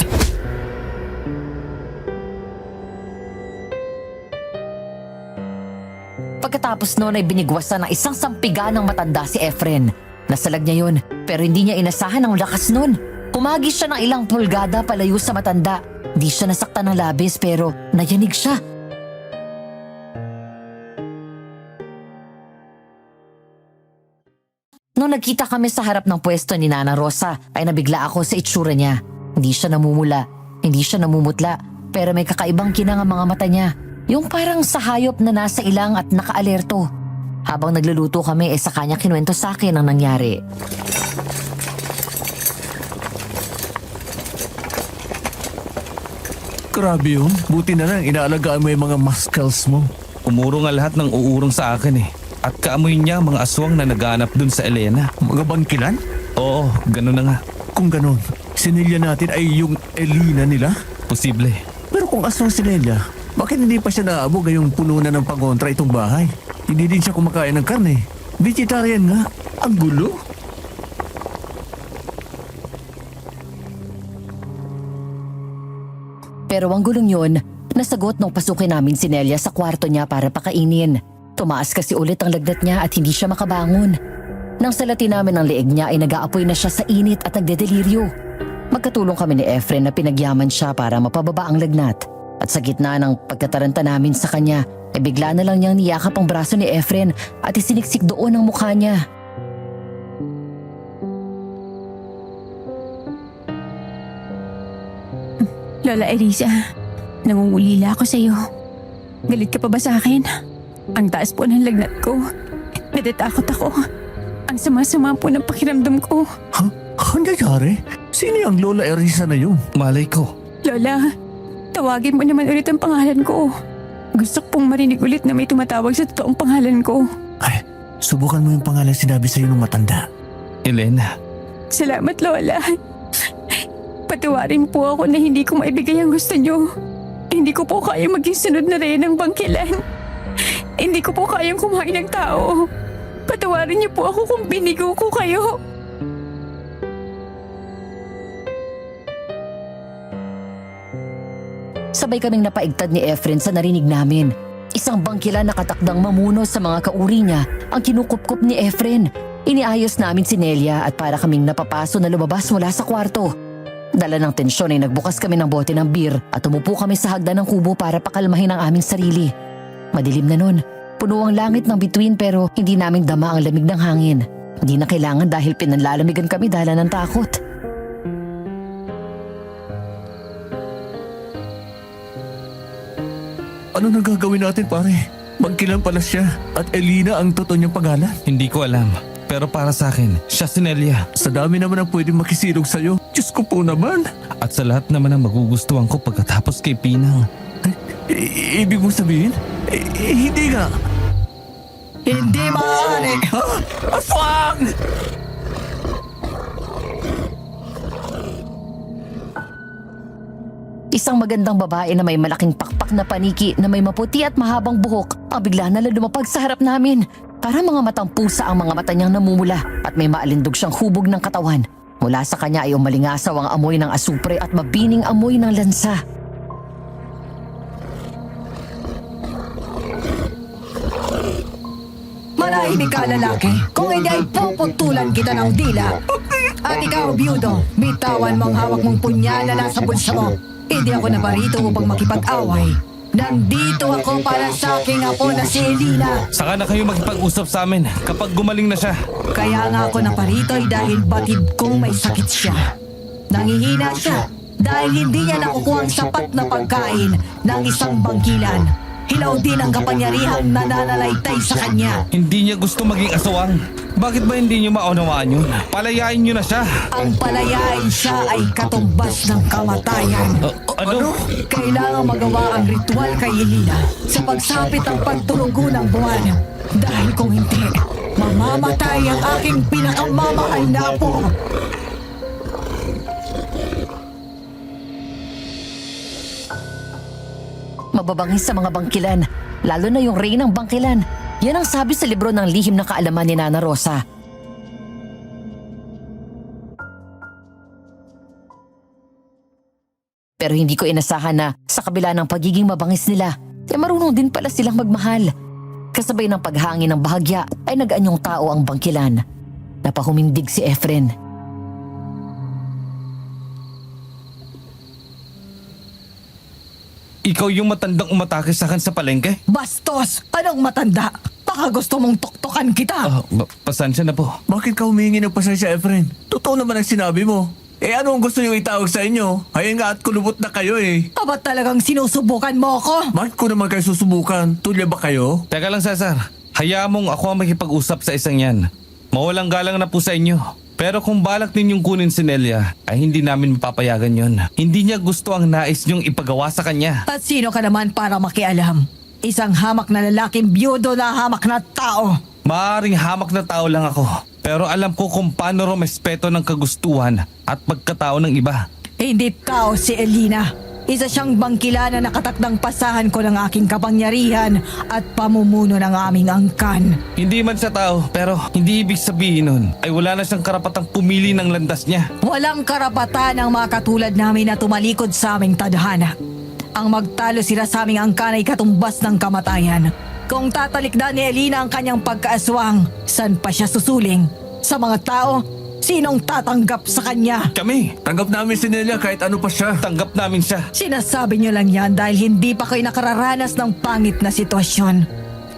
Pagkatapos noon ay binigwasan ng isang sampigan ng matanda si Efren. Nasalag niya yun, pero hindi niya inasahan ang lakas nun. Kumagis siya ng ilang pulgada palayo sa matanda. Di siya nasaktan ng labis pero nayanig siya. Noong nagkita kami sa harap ng pwesto ni Nana Rosa, ay nabigla ako sa itsura niya. Hindi siya namumula, hindi siya namumutla, pero may kakaibang kinang ang mga mata niya. Yung parang sa hayop na nasa ilang at nakaalerto. Habang nagluluto kami, sa kanya kinuwento sa akin ang nangyari. Grabe yun. Buti na lang inaalagaan mo yung mga muscles mo. Umuro nga lahat ng uurong sa akin eh. At kaamoy niya ang mga aswang na naghahanap dun sa Elena. Mga bangkilan? Oo, ganun na nga. Kung ganon, sinilya natin ay yung Elena nila? Posible. Pero kung aswang si Nelia, bakit hindi pa siya naabog ngayong puno na ng pangontra itong bahay? Hindi din siya kumakain ng karne. Vegetarian nga. Ang gulo. Pero ang gulong yun, nasagot nung pasukin namin si Nelia sa kwarto niya para pakainin. Tumaas kasi ulit ang lagnat niya at hindi siya makabangon. Nang salatin namin ang leeg niya ay nag-aapoy na siya sa init at nagdedeliryo. Magkatulong kami ni Efren na pinagyaman siya para mapababa ang lagnat. At sa gitna ng pagkataranta namin sa kanya, ay bigla na lang niyang niyakap ang braso ni Efren at isiniksik doon ang mukha niya. Lola Elisa, nangungulila ako sa iyo. Galit ka pa ba sa akin? Ang taas po ng lagnat ko. Natatakot ako. Ang sama-sama po ng pakiramdam ko. Ha? Ang nangyari? Sino yung Lola Erisa na yun? Malay ko. Lola, tawagin mo naman ulit ang pangalan ko. Gusto ko pong marinig ulit na may tumatawag sa totoong pangalan ko. Ay, subukan mo yung pangalan sinabi sa'yo ng matanda. Elena. Salamat, Lola. Patawarin po ako na hindi ko maibigay ang gusto niyo. Hindi ko po kaya maging sunod na rin ng bangkilan. Hindi ko po kayang kumain ng tao. Patawarin niyo po ako kung binigo ko kayo. Sabay kaming napaigtad ni Efren sa narinig namin. Isang bangkila na katakdang mamuno sa mga kauri niya ang kinukupkup ni Efren. Iniayos namin si Nelia at para kaming napapaso na lumabas mula sa kwarto. Dala ng tensyon ay nagbukas kami ng bote ng beer at umupo kami sa hagdan ng kubo para pakalmahin ang aming sarili. Madilim na nun. Puno ang langit ng bituin pero hindi namin dama ang lamig ng hangin. Hindi na kailangan dahil pinanlalamigan kami dala ng takot. Ano nang gagawin natin, pare? Bangkilan pala siya at Elena ang totoo niyang pangalan. Hindi ko alam. Pero para sa akin, siya si Nelia. Sa dami naman ang pwedeng makisilog sa'yo. Diyos ko po naman. At sa lahat naman ang magugustuhan ko pagkatapos kay Pinang. Ibig mong sabihin? Hindi nga. Hindi maaari. Aswang! Isang magandang babae na may malaking pakpak na paniki na may maputi at mahabang buhok ang bigla na lang lumapag sa harap namin. Para mga matang pusa ang mga mata niyang namumula at may maalindog siyang hubog ng katawan. Mula sa kanya ay umalingasaw ang amoy ng asupre at mabining amoy ng lansa. Manahimik ka, lalaki. Kung hindi ay puputulan kita ng dila. At ikaw, Biyudo, bitawan mo ang hawak mong punyal na nasa bulsa mo. Hindi ako naparito upang makipag-away. Nandito ako para sa aking apo na si Elina. Saka na kayo makipag-usap sa amin kapag gumaling na siya. Kaya nga ako naparito ay dahil batid kong may sakit siya. Nangihina siya dahil hindi niya nakukuha ang sapat na pagkain ng isang bangkilan. Hilaw din ang kapangyarihang nananalaytay sa kanya. Hindi niya gusto maging aswang. Bakit ba hindi niyo maunawaan yun? Palayain niyo na siya. Ang palayain siya ay katumbas ng kamatayan. Ano? Kailangan magawa ang ritual kay Elina sa pagsapit ng pagturugo ng buwan. Dahil kung hindi, mamamatay ang aking pinakamamahal na apo. Mababangis sa mga bangkilan, lalo na yung reynang bangkilan. Yan ang sabi sa libro ng lihim na kaalaman ni Nana Rosa. Pero hindi ko inasahan na sa kabila ng pagiging mabangis nila, ay marunong din pala silang magmahal. Kasabay ng paghangin ng bahagya ay nag-anyong tao ang bangkilan. Napahumindig si Efren. Ikaw yung matandang umatake sa akin sa palengke? Bastos! Anong matanda? Baka gusto mong tuktukan kita. Pasensya na po. Bakit ka humingi ng pasensya, Efren? Totoo naman ang sinabi mo. Eh ano ang gusto niyo itawag sa inyo? Hayaan nga at kulubot na kayo eh. Aba talagang sinusubukan mo ako? Bakit ko naman kayo susubukan? Tulya ba kayo? Teka lang, Cesar. Hayaan mong ako ang makipag-usap sa isang yan. Mawalang galang na po sa inyo. Pero kung balak ninyong kunin si Nelia, ay hindi namin mapapayagan yon. Hindi niya gusto ang nais niyong ipagawa sa kanya. At sino ka naman para makialam? Isang hamak na lalaking biyudo na hamak na tao. Maaring hamak na tao lang ako. Pero alam ko kung paano rumespeto ng kagustuhan at pagkatao ng iba. Hindi tao si Elina. Isa siyang bangkila na nakatakdang pasahan ko ng aking kapangyarihan at pamumuno ng aming angkan. Hindi man siya tao, pero hindi ibig sabihin nun ay wala na siyang karapatang pumili ng landas niya. Walang karapatan ang mga katulad namin na tumalikod sa aming tadhana. Ang magtalo sila sa aming angkan ay katumbas ng kamatayan. Kung tatalikdan ni Elina ang kanyang pagkaaswang, saan pa siya susuling? Sa mga tao? Sinong tatanggap sa kanya? Kami, Tanggap namin si Nelia kahit ano pa siya. tanggap namin siya. Sinasabi niyo lang yan dahil hindi pa kayo nakararanas ng pangit na sitwasyon.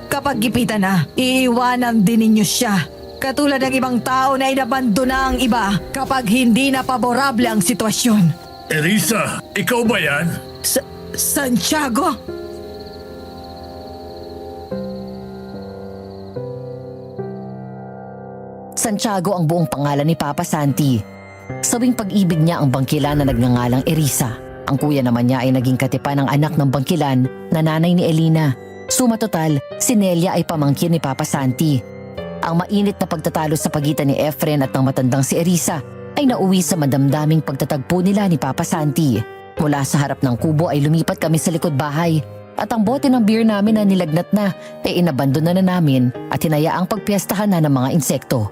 Kapag gipitan na, iiwanan din ninyo siya. Katulad ng ibang tao na inabandona ang iba kapag hindi na paborable ang sitwasyon. Erisa, ikaw ba yan? Santiago? Santiago ang buong pangalan ni Papa Santi. Sawing pag-ibig niya ang bangkilan na nagngangalang Erisa. Ang kuya naman niya ay naging katipan ng anak ng bangkilan na nanay ni Elina. Suma total, si Nelia ay pamangkin ni Papa Santi. Ang mainit na pagtatalo sa pagitan ni Efren at ng matandang si Erisa ay nauwi sa madamdaming pagtatagpo nila ni Papa Santi. Mula sa harap ng kubo ay lumipat kami sa likod bahay. At ang bote ng beer namin na nilagnat na ay inabandona na namin at hinayaang pagpiestahan na ng mga insekto.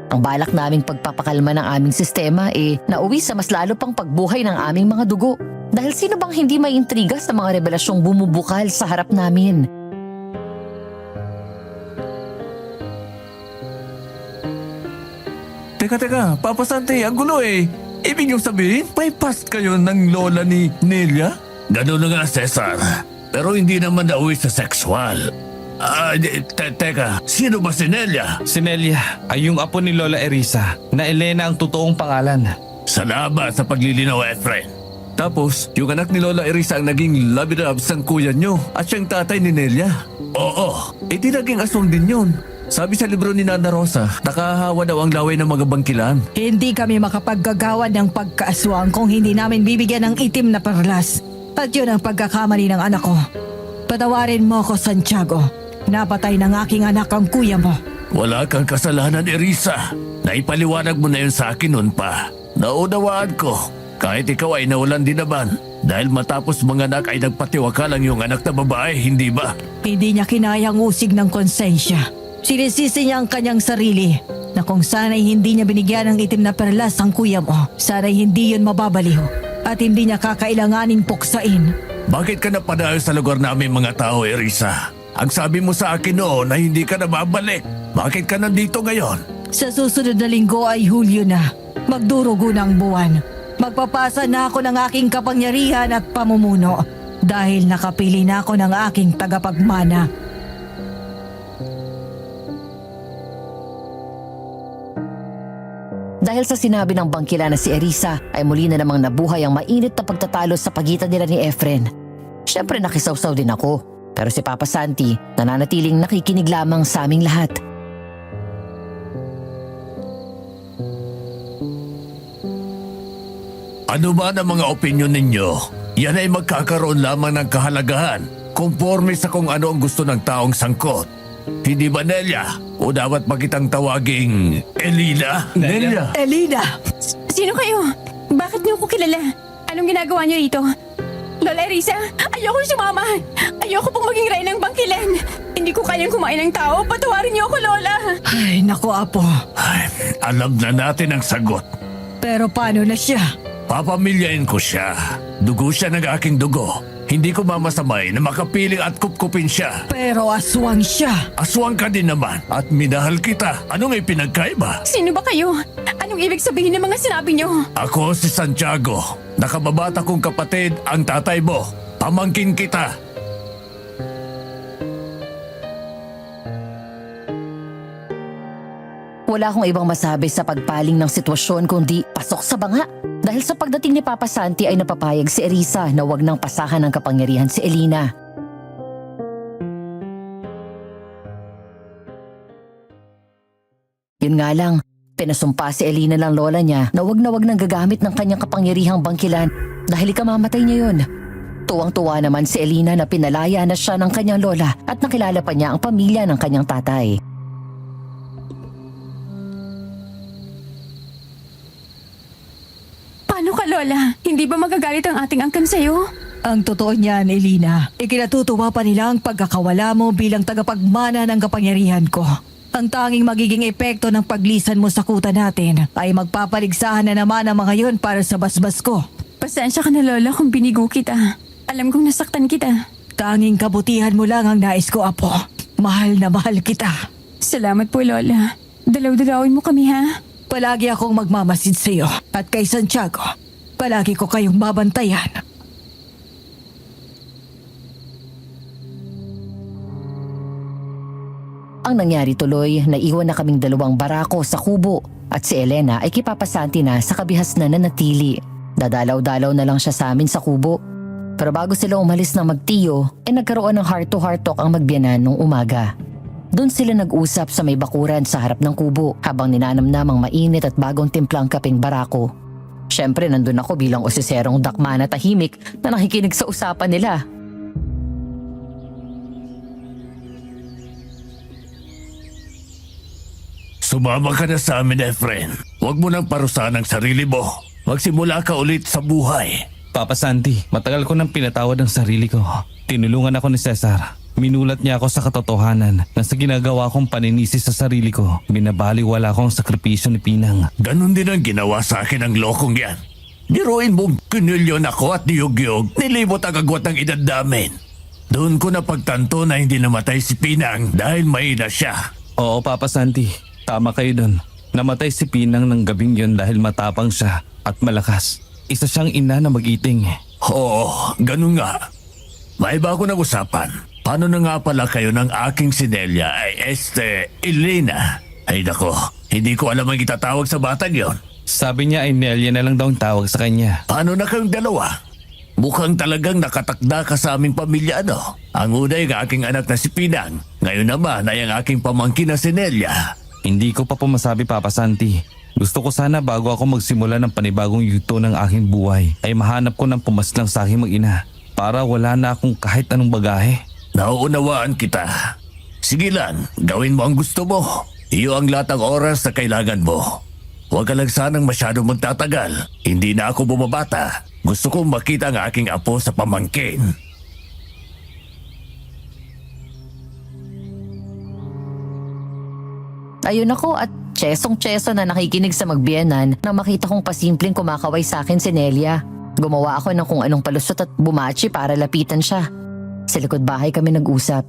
Ang balak naming pagpapakalma ng aming sistema nauwi sa mas lalo pang pagbuhay ng aming mga dugo. Dahil sino bang hindi may intriga sa mga revelasyong bumubukal sa harap namin? Teka, Papa Santi, ang gulo eh. Ibig niyong sabihin, may past kayo ng lola ni Nelia? Ganun na nga, Cesar. Pero hindi naman nauwi sa sexual. Teka, sino ba si Nelia? Si Nelia ay yung apo ni Lola Erisa na Elena ang totoong pangalan. Salamat sa paglilinaw, Efren. Tapos, yung anak ni Lola Erisa ang naging labirabs ng kuya niyo at siyang tatay ni Nelia. Oo, Eh di naging aswang din yun. Sabi sa libro ni Nana Rosa, nakahawa daw ang laway ng mga bangkilan. Hindi kami makapaggagawa ng pagkaaswang kung hindi namin bibigyan ng itim na perlas. At yun ang pagkakamali ng anak ko. Patawarin mo ko, Santiago. Napatay ng aking anak ang kuya mo. wala kang kasalanan, Erisa. Naipaliwanag mo na yun sa akin noon pa. Naunawaan ko. Kahit ikaw ay nawalan din naman. Dahil matapos manganak ay nagpatiwakalang yung anak na babae, hindi ba? Hindi niya kinayang usig ng konsensya. Sinisisi niya ang kanyang sarili na kung sana'y hindi niya binigyan ng itim na perlas ang kuya mo, sana'y hindi yun mababaliw at hindi niya kakailanganing puksain. Bakit ka napadayo sa lugar namin mga tao, Erisa? Ang sabi mo sa akin noon na hindi ka na babalik. Bakit ka nandito ngayon? Sa susunod na linggo ay Hulyo na. Magdurugo ng buwan. Magpapasa na ako ng aking kapangyarihan at pamumuno dahil nakapili na ako ng aking tagapagmana. Dahil sa sinabi ng bangkila na si Erisa ay muli na namang nabuhay ang mainit na pagtatalo sa pagitan nila ni Efren. Siyempre nakisawsaw din ako, pero si Papa Santi nananatiling nakikinig lamang sa aming lahat. Ano man ang mga opinyon ninyo, yan ay magkakaroon lamang ng kahalagahan konforme sa kung ano ang gusto ng taong sangkot. Hindi ba, Nelia? O dapat pa kitang tawaging Elina? Nelia! Elina! Sino kayo? Bakit niyo ko kilala? Anong ginagawa niyo rito? Lola Erisa, ayoko sumama. Ayoko pong maging rey ng bangkilan. Hindi ko kayang kumain ng tao. Patawarin niyo ako, Lola. Ay, naku apo. Ay, alam na natin ang sagot. Pero paano na siya? Papamilyain ko siya. Dugo siya ng aking dugo. Hindi ko mamasamay na makapiling at kupkupin siya. Pero aswang siya. Aswang ka din naman at minahal kita. Ano nga'y pinagkaiba? Sino ba kayo? Anong ibig sabihin ng mga sinabi niyo? Ako si Santiago. Nakababata kong kapatid ang tatay mo. Pamangkin kita. Wala akong ibang masabi sa pagpaling ng sitwasyon kundi pasok sa banga. Dahil sa pagdating ni Papa Santi ay napapayag si Erisa na wag nang pasahan ng kapangyarihan si Elina. Yun nga lang, pinasumpa si Elina ng lola niya na wag nang gagamit ng kanyang kapangyarihang bangkilan dahil ikamamatay niya yun. Tuwang-tuwa naman si Elina na pinalaya na siya ng kanyang lola at nakilala pa niya ang pamilya ng kanyang tatay. Paano ka, Lola? Hindi ba magagalit ang ating angkan sa'yo? Ang totoo niyan, Elina, ikinatutuwa pa nila ang pagkakawala mo bilang tagapagmana ng kapangyarihan ko. Ang tanging magiging epekto ng paglisan mo sa kuta natin ay magpapaligsahan na naman ang mga yun para sa basbas ko. Pasensya ka na, Lola, kung binigo kita. Alam kong nasaktan kita. Tanging kabutihan mo lang ang nais ko, Apo. Mahal na mahal kita. Salamat po, Lola. Dalaw-dalawin mo kami, ha? Palagi akong magmamasid sa iyo at kay Santiago. Palagi ko kayong babantayan. Ang nangyari tuloy, naiwan na kaming dalawang barako sa kubo at si Elena ay kipapasanti na sa kabihas na nanatili. Dadalaw-dalaw na lang siya sa amin sa kubo. Pero bago sila umalis ng magtiyo, ay nagkaroon ng heart-to-heart talk ang magbiyanan nung umaga. Doon sila nag-usap sa may bakuran sa harap ng kubo habang ninanamnamang mainit at bagong timplang kaping barako. Siyempre nandun ako bilang osiserong dakma na tahimik na nakikinig sa usapan nila. Sumama ka na sa amin, Efren. Huwag mo nang parusahan ang sarili mo. Magsimula ka ulit sa buhay. Papa Santi, matagal ko nang pinatawad ang sarili ko. Tinulungan ako ni Cesar. Minulat niya ako sa katotohanan na sa ginagawa kong paninisi sa sarili ko, binabaliwala ko ang sakripisyo ni Pinang. Ganon din ang ginawa sa akin ng lokong yan. Niruin mong kinilyon ako at niyog-yog, nilibot ang agwat ng edad namin. Doon ko napagtanto na hindi namatay si Pinang dahil mahina siya. Oo, Papa Santi. Tama kayo doon. Namatay si Pinang ng gabing yun dahil matapang siya at malakas. Isa siyang ina na mag-iting. Oo, ganun nga. May bago ng usapan. Paano na nga pala kayo ng aking sinelia ay Elena? Ay nako, hindi ko alam ang itatawag sa batang yon. Sabi niya ay Nelia na lang daw ang tawag sa kanya. Paano na kayong dalawa? Mukhang talagang nakatakda ka sa aming pamilya, ano? Ang una ay ang aking anak na si Pinang. Ngayon naman ay ang aking pamangkin na si Nelia. Hindi ko pa masabi, Papa Santi. Gusto ko sana bago ako magsimula ng panibagong yugto ng aking buhay ay mahanap ko ng pumaslang sa aking mag-ina para wala na akong kahit anong bagahe. Nauunawaan kita. Sige lang, gawin mo ang gusto mo. Iyo ang lahat ng oras na kailangan mo. Huwag ka lang sanang masyadong magtatagal. Hindi na ako bumabata. Gusto kong makita ang aking apo sa pamangkin. Ayun ako at tsesong-tseso na nakikinig sa magbiyanan nang makita kong pasimpleng kumakaway sa akin si Nelia. Gumawa ako ng kung anong palusot at bumachi para lapitan siya. Sa likod bahay kami nag-usap.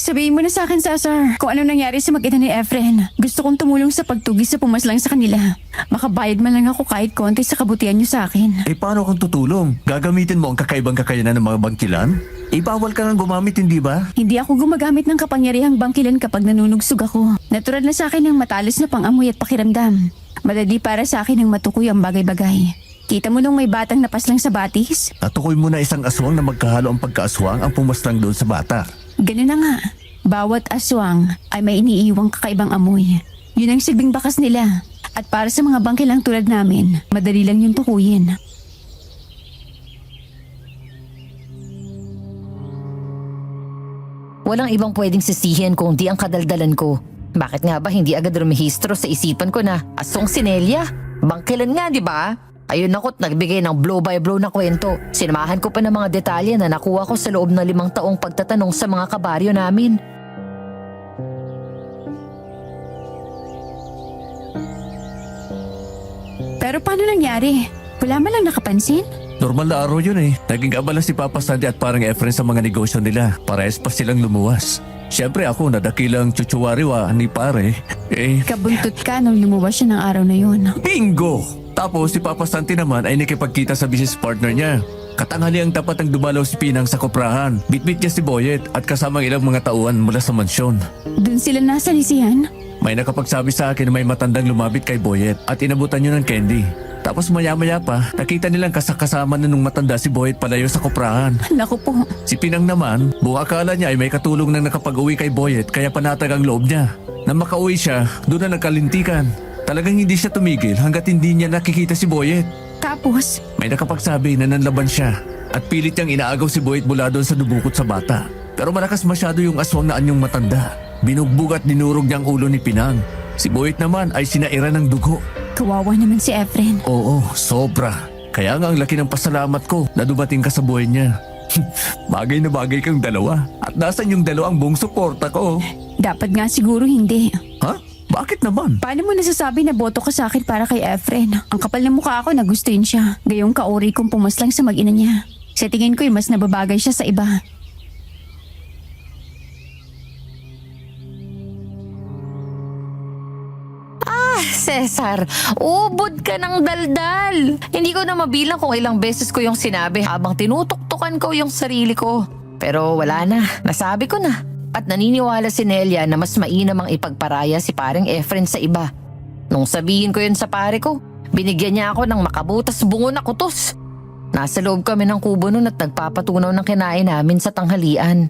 Sabihin mo na sa akin, Cesar, kung ano nangyari sa mag-ina ni Efren. Gusto kong tumulong sa pagtugis sa pumaslang sa kanila. Makabayad man lang ako kahit konti sa kabutihan niyo sa akin. Paano kung tutulong? Gagamitin mo ang kakaibang kakayanan ng mga bangkilan? Bawal ka nang gumamit, hindi ba? Hindi ako gumagamit ng kapangyarihang bangkilan kapag nanunugsog ako. Natural na sa akin ang matalas na pang-amoy at pakiramdam. Madali para sa akin ang matukoy ang bagay-bagay. Kita mo nung may batang napaslang sa batis? Natukoy mo na isang aswang na magkahalo ang pagkaaswang ang pumaslang doon sa bata. Ganun na nga. Bawat aswang ay may iniiwang kakaibang amoy. Yun ang silbing bakas nila. At para sa mga bangkilang tulad namin, madali lang yung tukuyin. Walang ibang pwedeng sisihin kung di ang kadaldalan ko. Bakit nga ba hindi agad rumehistro sa isipan ko na aswang si Nelia? Bangkilan nga, di ba? Ayun ako't nagbigay ng blow-by-blow na kwento. Sinamahan ko pa ng mga detalye na nakuha ko sa loob ng 5 taong pagtatanong sa mga kabaryo namin. Pero paano nangyari? Wala man lang nakapansin? Normal na araw yun eh. Naging abala si Papa Sandy at parang Efren sa mga negosyo nila. Parehas pa silang lumuwas. Siyempre ako nadakilang chuchuwariwa ni pare. Kabuntot ka nung lumuwas siya ng araw na yun. Bingo! Tapos si Papa Santi naman ay nakipagkita sa business partner niya. Katanghali ang tapat ang dumalaw si Pinang sa koprahan. Bitbit niya si Boyet at kasamang ilang mga tauhan mula sa mansyon. Doon sila nasa lisihan? May nakapagsabi sa akin na may matandang lumapit kay Boyet at inabutan niyo ng candy. Tapos maya-maya pa, nakita nilang kasama na nung matanda si Boyet palayo sa koprahan. Naku po. Si Pinang naman, buong akala niya ay may katulong nang nakapag-uwi kay Boyet kaya panatag ang loob niya. Nang makauwi siya, doon na nagkalintikan. Talagang hindi siya tumigil hanggat hindi niya nakikita si Boyet. Tapos? May nakapagsabi na nanlaban siya at pilit niyang inaagaw si Boyet mula doon sa dubukot sa bata. Pero malakas masyado yung aswang na anyong matanda. Binugbog at dinurog niya ang ulo ni Pinang. Si Boyet naman ay sinairan ng dugo. Kawawa naman si Efren. Oo, sobra. Kaya nga ang laki ng pasalamat ko na dumating ka sa buhay niya. Bagay na bagay kang dalawa. At nasan yung dalawang buong suporta ko? Dapat nga siguro hindi. Ha? Bakit naman? Paano mo nasasabi na boto ka sa akin para kay Efren? Ang kapal ng mukha ako, nagustuhin siya. Gayong kauri kong pumaslang sa mag-ina niya. Sa tingin ko'y mas nababagay siya sa iba. Cesar, ubod ka ng daldal. Hindi ko na mabilang kung ilang beses ko yung sinabi habang tinutuktukan ko yung sarili ko. Pero wala na, nasabi ko na. At naniniwala si Nelia na mas mainam ang ipagparaya si paring Efren sa iba. Nung sabihin ko yun sa pare ko, binigyan niya ako ng makabutas bungo na kutos. Nasa loob kami ng kubo nun at nagpapatunaw ng kinain namin sa tanghalian.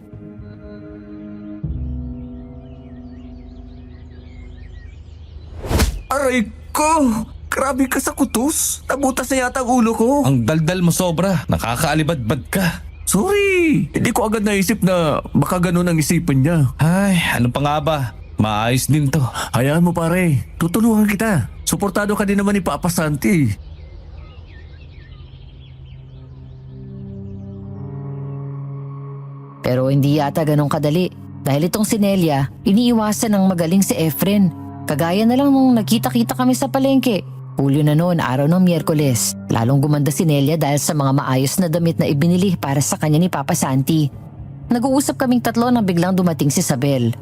Aray ko! Grabe ka sa kutos. Nabutas na yata ang ulo ko. Ang daldal mo sobra. Nakakaalibadbad ka. Sorry, hindi ko agad naisip na baka ganun ang isipin niya. Ay, ano pa nga ba? Maayos din to. Hayaan mo pare, tutulungan kita. Suportado ka din naman ni Papa Santi. Pero hindi yata ganun kadali. Dahil itong si Nelia, iniiwasan ng magaling si Efren. Kagaya na lang nung nagkita-kita kami sa palengke. Hulyo na noon, araw ng Miyerkules. Lalong gumanda si Nelia dahil sa mga maayos na damit na ibinili para sa kanya ni Papa Santi. Nag-uusap kaming tatlo nang biglang dumating si Isabel.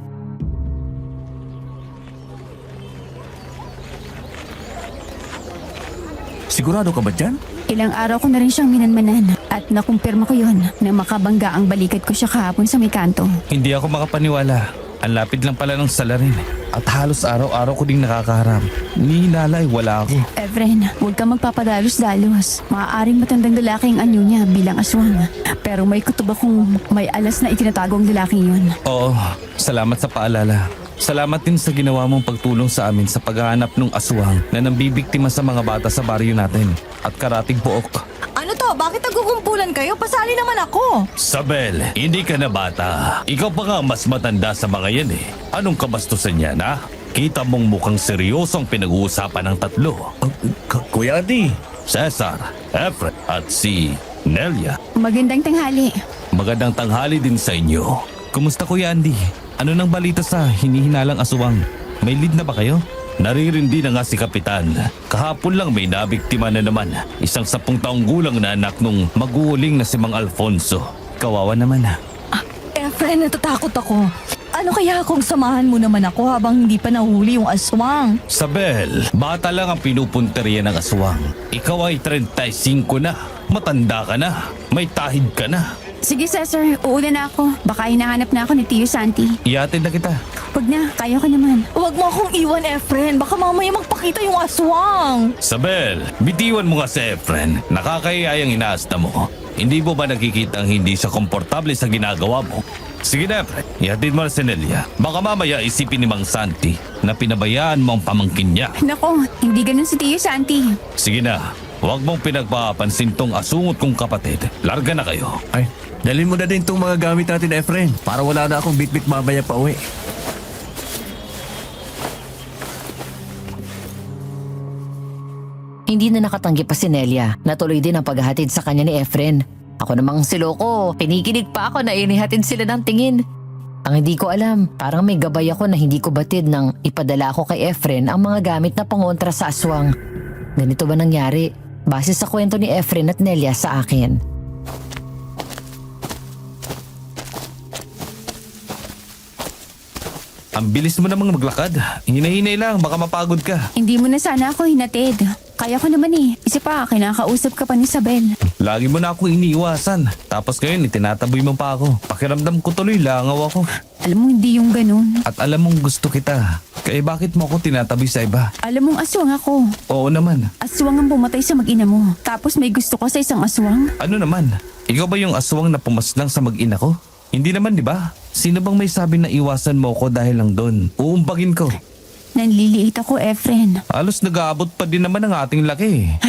Sigurado ka ba dyan? Ilang araw ko na rin siyang minanmanan at nakumpirma ko yon na makabangga ang balikat ko siya kahapon sa may kanto. Hindi ako makapaniwala. Ang lapid lang pala ng salarin. At halos araw-araw ko ding nakakaharap. Ni hinala ay wala ako. Efren, huwag ka magpapadalos-dalos. Maaaring matandang lalaki ang anyo niya bilang aswang. Pero may kutob akong may alas na itinatago ang lalaking yun. Oo, salamat sa paalala. Salamat din sa ginawa mong pagtulong sa amin sa paghahanap ng aswang na nambibiktima sa mga bata sa baryo natin at karating pook. Ano to? Bakit nagkukumpulan kayo? Pasali naman ako. Sabel, hindi ka na bata. Ikaw pa nga mas matanda sa mga yan eh. Anong kabastusan yan ha? Kita mong mukhang seryosong pinag-uusapan ng tatlo. Kuya Adi. Cesar, Efren at si Nelia. Magandang tanghali. Magandang tanghali din sa inyo. Kumusta Kuya Andy? Ano nang balita sa hinihinalang aswang? May lead na ba kayo? Naririndi na nga si Kapitan. Kahapon lang may nabiktima na naman. Isang 10 taong gulang na anak nung maguling na si Mang Alfonso. Kawawa naman ha. Efren, natatakot ako. Ano kaya kung samahan mo naman ako habang hindi pa nahuli yung aswang? Sabel, bata lang ang pinupunteriya ng aswang. Ikaw ay 35 na. Matanda ka na. May tahid ka na. Sige, Cesar. Uuna na ako. Baka hinahanap na ako ni Tio Santi. Iatid na kita. Wag na. Kaya ko naman. Huwag mo akong iwan, Efren. Baka mamaya magpakita yung aswang. Sabel, bitiwan mo nga si Efren. Nakakahiya ang inaasta mo. Hindi mo ba nakikita ang hindi siya komportable sa ginagawa mo? Sige na, Efren. Ihatid mo na si Nelia. Baka mamaya isipin ni Mang Santi na pinabayaan mo ang pamangkin niya. Nako, hindi ganun si Tio Santi. Sige na, huwag mong pinagpapansin tong asungot kong kapatid. Larga na kayo. Ay, dalhin mo na din tong mga gamit natin, Efren, para wala na akong bitbit mamaya pa uwi. Hindi na nakatanggi pa si Nelia. Natuloy din ang paghahatid sa kanya ni Efren. Ako namang si Loco, pinikinig pa ako na inihatid sila ng tingin. Ang hindi ko alam, parang may gabay ako na hindi ko batid nang ipadala ko kay Efren ang mga gamit na pangontra sa aswang. Ganito ba nangyari? Base sa kwento ni Efren at Nelia sa akin. Ang bilis mo namang maglakad. Hinahinay lang, baka mapagod ka. Hindi mo na sana ako hinatid. Kaya ko naman eh. Isa pa, kinakausap ka pa ni Isabel. Lagi mo na ako iniiwasan. Tapos ngayon, itinataboy mo pa ako. Pakiramdam ko tuloy, langaw ako. Alam mo, hindi yung ganun. At alam mong gusto kita. Kaya bakit mo ako tinataboy sa iba? Alam mong aswang ako. Oo naman. Aswang ang pumatay sa mag-ina mo. Tapos may gusto ko sa isang aswang. Ano naman? Ikaw ba yung aswang na pumaslang sa mag-ina ko? Hindi naman, di ba? Sino bang may sabi na iwasan mo ko dahil lang doon? Uumbagin ko. Nanliliit ako, Efren. Halos nag-aabot pa din naman ang ating laki.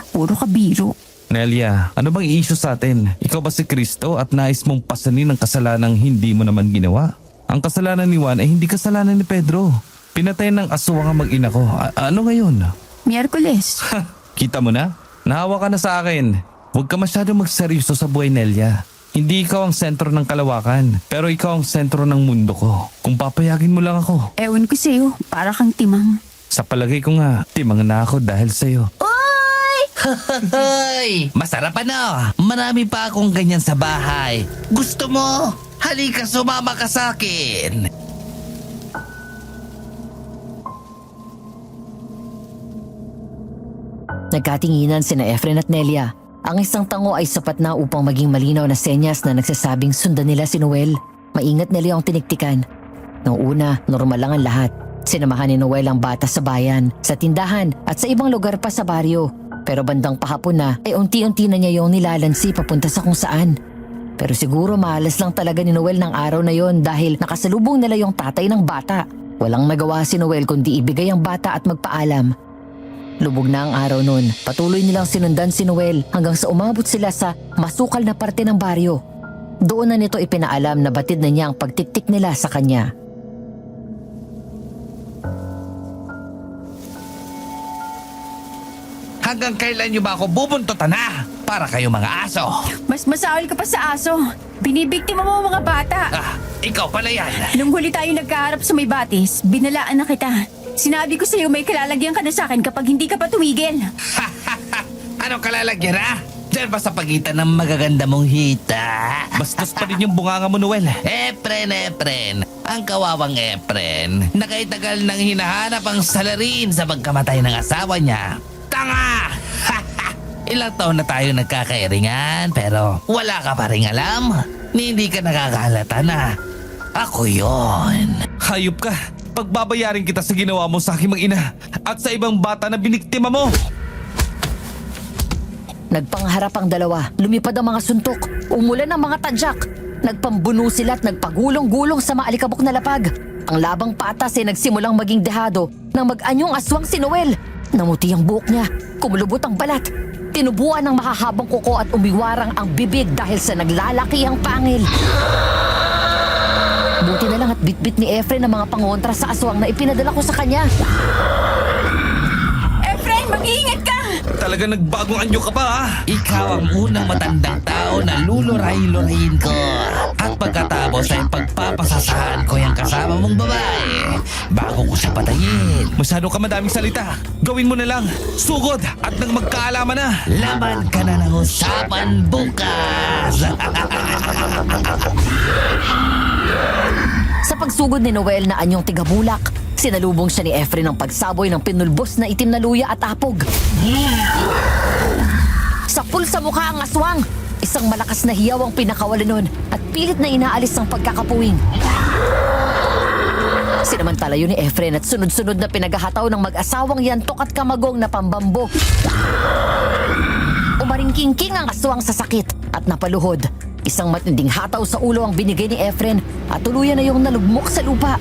Puro kabiro. Nelia, ano bang i-issue sa atin? Ikaw ba si Kristo at nais mong pasanin ang kasalanang hindi mo naman ginawa? Ang kasalanan ni Juan ay hindi kasalanan ni Pedro. Pinatay ng aswang ang mag-ina ko. Ano ngayon? Miyerkules. Kita mo na? Nahawa ka na sa akin. Huwag ka masyadong magseryoso sa buhay, Nelia. Hindi ikaw ang sentro ng kalawakan, pero ikaw ang sentro ng mundo ko. Kung papayagin mo lang ako. Ewan ko sa'yo, para kang timang. Sa palagay ko nga, timang na ako dahil sa'yo. Hoy! Masarap ano? Marami pa akong ganyan sa bahay. Gusto mo? Halika, sumama ka sa akin. Nagkatinginan sina Efren at Nelia. Ang isang tango ay sapat na upang maging malinaw na senyas na nagsasabing sundan nila si Noel. Maingat nila ang tiniktikan. Noong una, normal lang ang lahat. Sinamahan ni Noel ang bata sa bayan, sa tindahan at sa ibang lugar pa sa baryo. Pero bandang pahapon na ay unti-unti na niya yung nilalansi papunta sa kung saan. Pero siguro mahalas lang talaga ni Noel ng araw na yon dahil nakasalubong nila yung tatay ng bata. Walang nagawa si Noel kundi ibigay ang bata at magpaalam. Lubog na ang araw noon. Patuloy nilang sinundan si Noel hanggang sa umabot sila sa masukal na parte ng baryo. Doon na nito ipinaalam na batid na niya ang pagtiktik nila sa kanya. Hanggang kailan niyo ba ako bubuntutan na? Para kayo mga aso. Mas masahol ka pa sa aso. Binibiktima mo ang mga bata. Ikaw pala yan. Nung huli tayo nagkaharap sa may batis, binalaan na kita. Sinabi ko sa'yo may kalalagyan ka na sa akin kapag hindi ka pa tumigil. Anong kalalagyan ha? Diyan ba sa pagitan ng magaganda mong hita? Bastos pa rin yung bunganga mo, Noel. Efren. Ang kawawang Efren. Nakaitagal nang hinahanap ang salarin sa pagkamatay ng asawa niya. Tanga! Ilang taon na tayo nagkakairingan pero wala ka pa rin alam. Hindi ka nakakahalata na. Ako yon. Hayop ka. Pagbabayarin kita sa ginawa mo sa aking mag-ina at sa ibang bata na biniktima mo. Nagpangharap ang dalawa, lumipad ang mga suntok, umulan ang mga tadyak. Nagpambuno sila at nagpagulong-gulong sa maalikabok na lapag. Ang labang patas ay nagsimulang maging dehado nang mag-anyong aswang si Noel. Namuti ang buhok niya, kumulubot ang balat. Tinubuan ng mahahabang kuko at umiwarang ang bibig dahil sa naglalaki ang pangil. Buti na lang at bitbit ni Efren ang mga pangontra sa aswang na ipinadala ko sa kanya. Efren, mag-iingat ka! Talaga nagbagong anyo ka pa, ha? Ikaw ang unang matandang tao na luluray-lurayin ko. At pagkatapos ay pagpapasasahan ko yung kasama mong babae bago ko siya patayin. Masyado ka madaming salita. Gawin mo na lang. Sugod at nang magkaalaman na. Laban ka na ng usapan bukas. Sa pagsugod ni Noel na anyong tigabulak, sinalubong siya ni Efren ng pagsaboy ng pinulbos na itim na luya at apog. Sapul sa mukha ang aswang. Isang malakas na hiyaw ang pinakawala nun at pilit na inaalis ang pagkakapuwing. Sinamantala yun ni Efren at sunod-sunod na pinaghahataw ng mag-asawang yantok at kamagong na pambambo. Umaringkingking ang aswang sa sakit at napaluhod. Isang matinding hataw sa ulo ang binigay ni Efren at tuluyan na yung nalugmok sa lupa.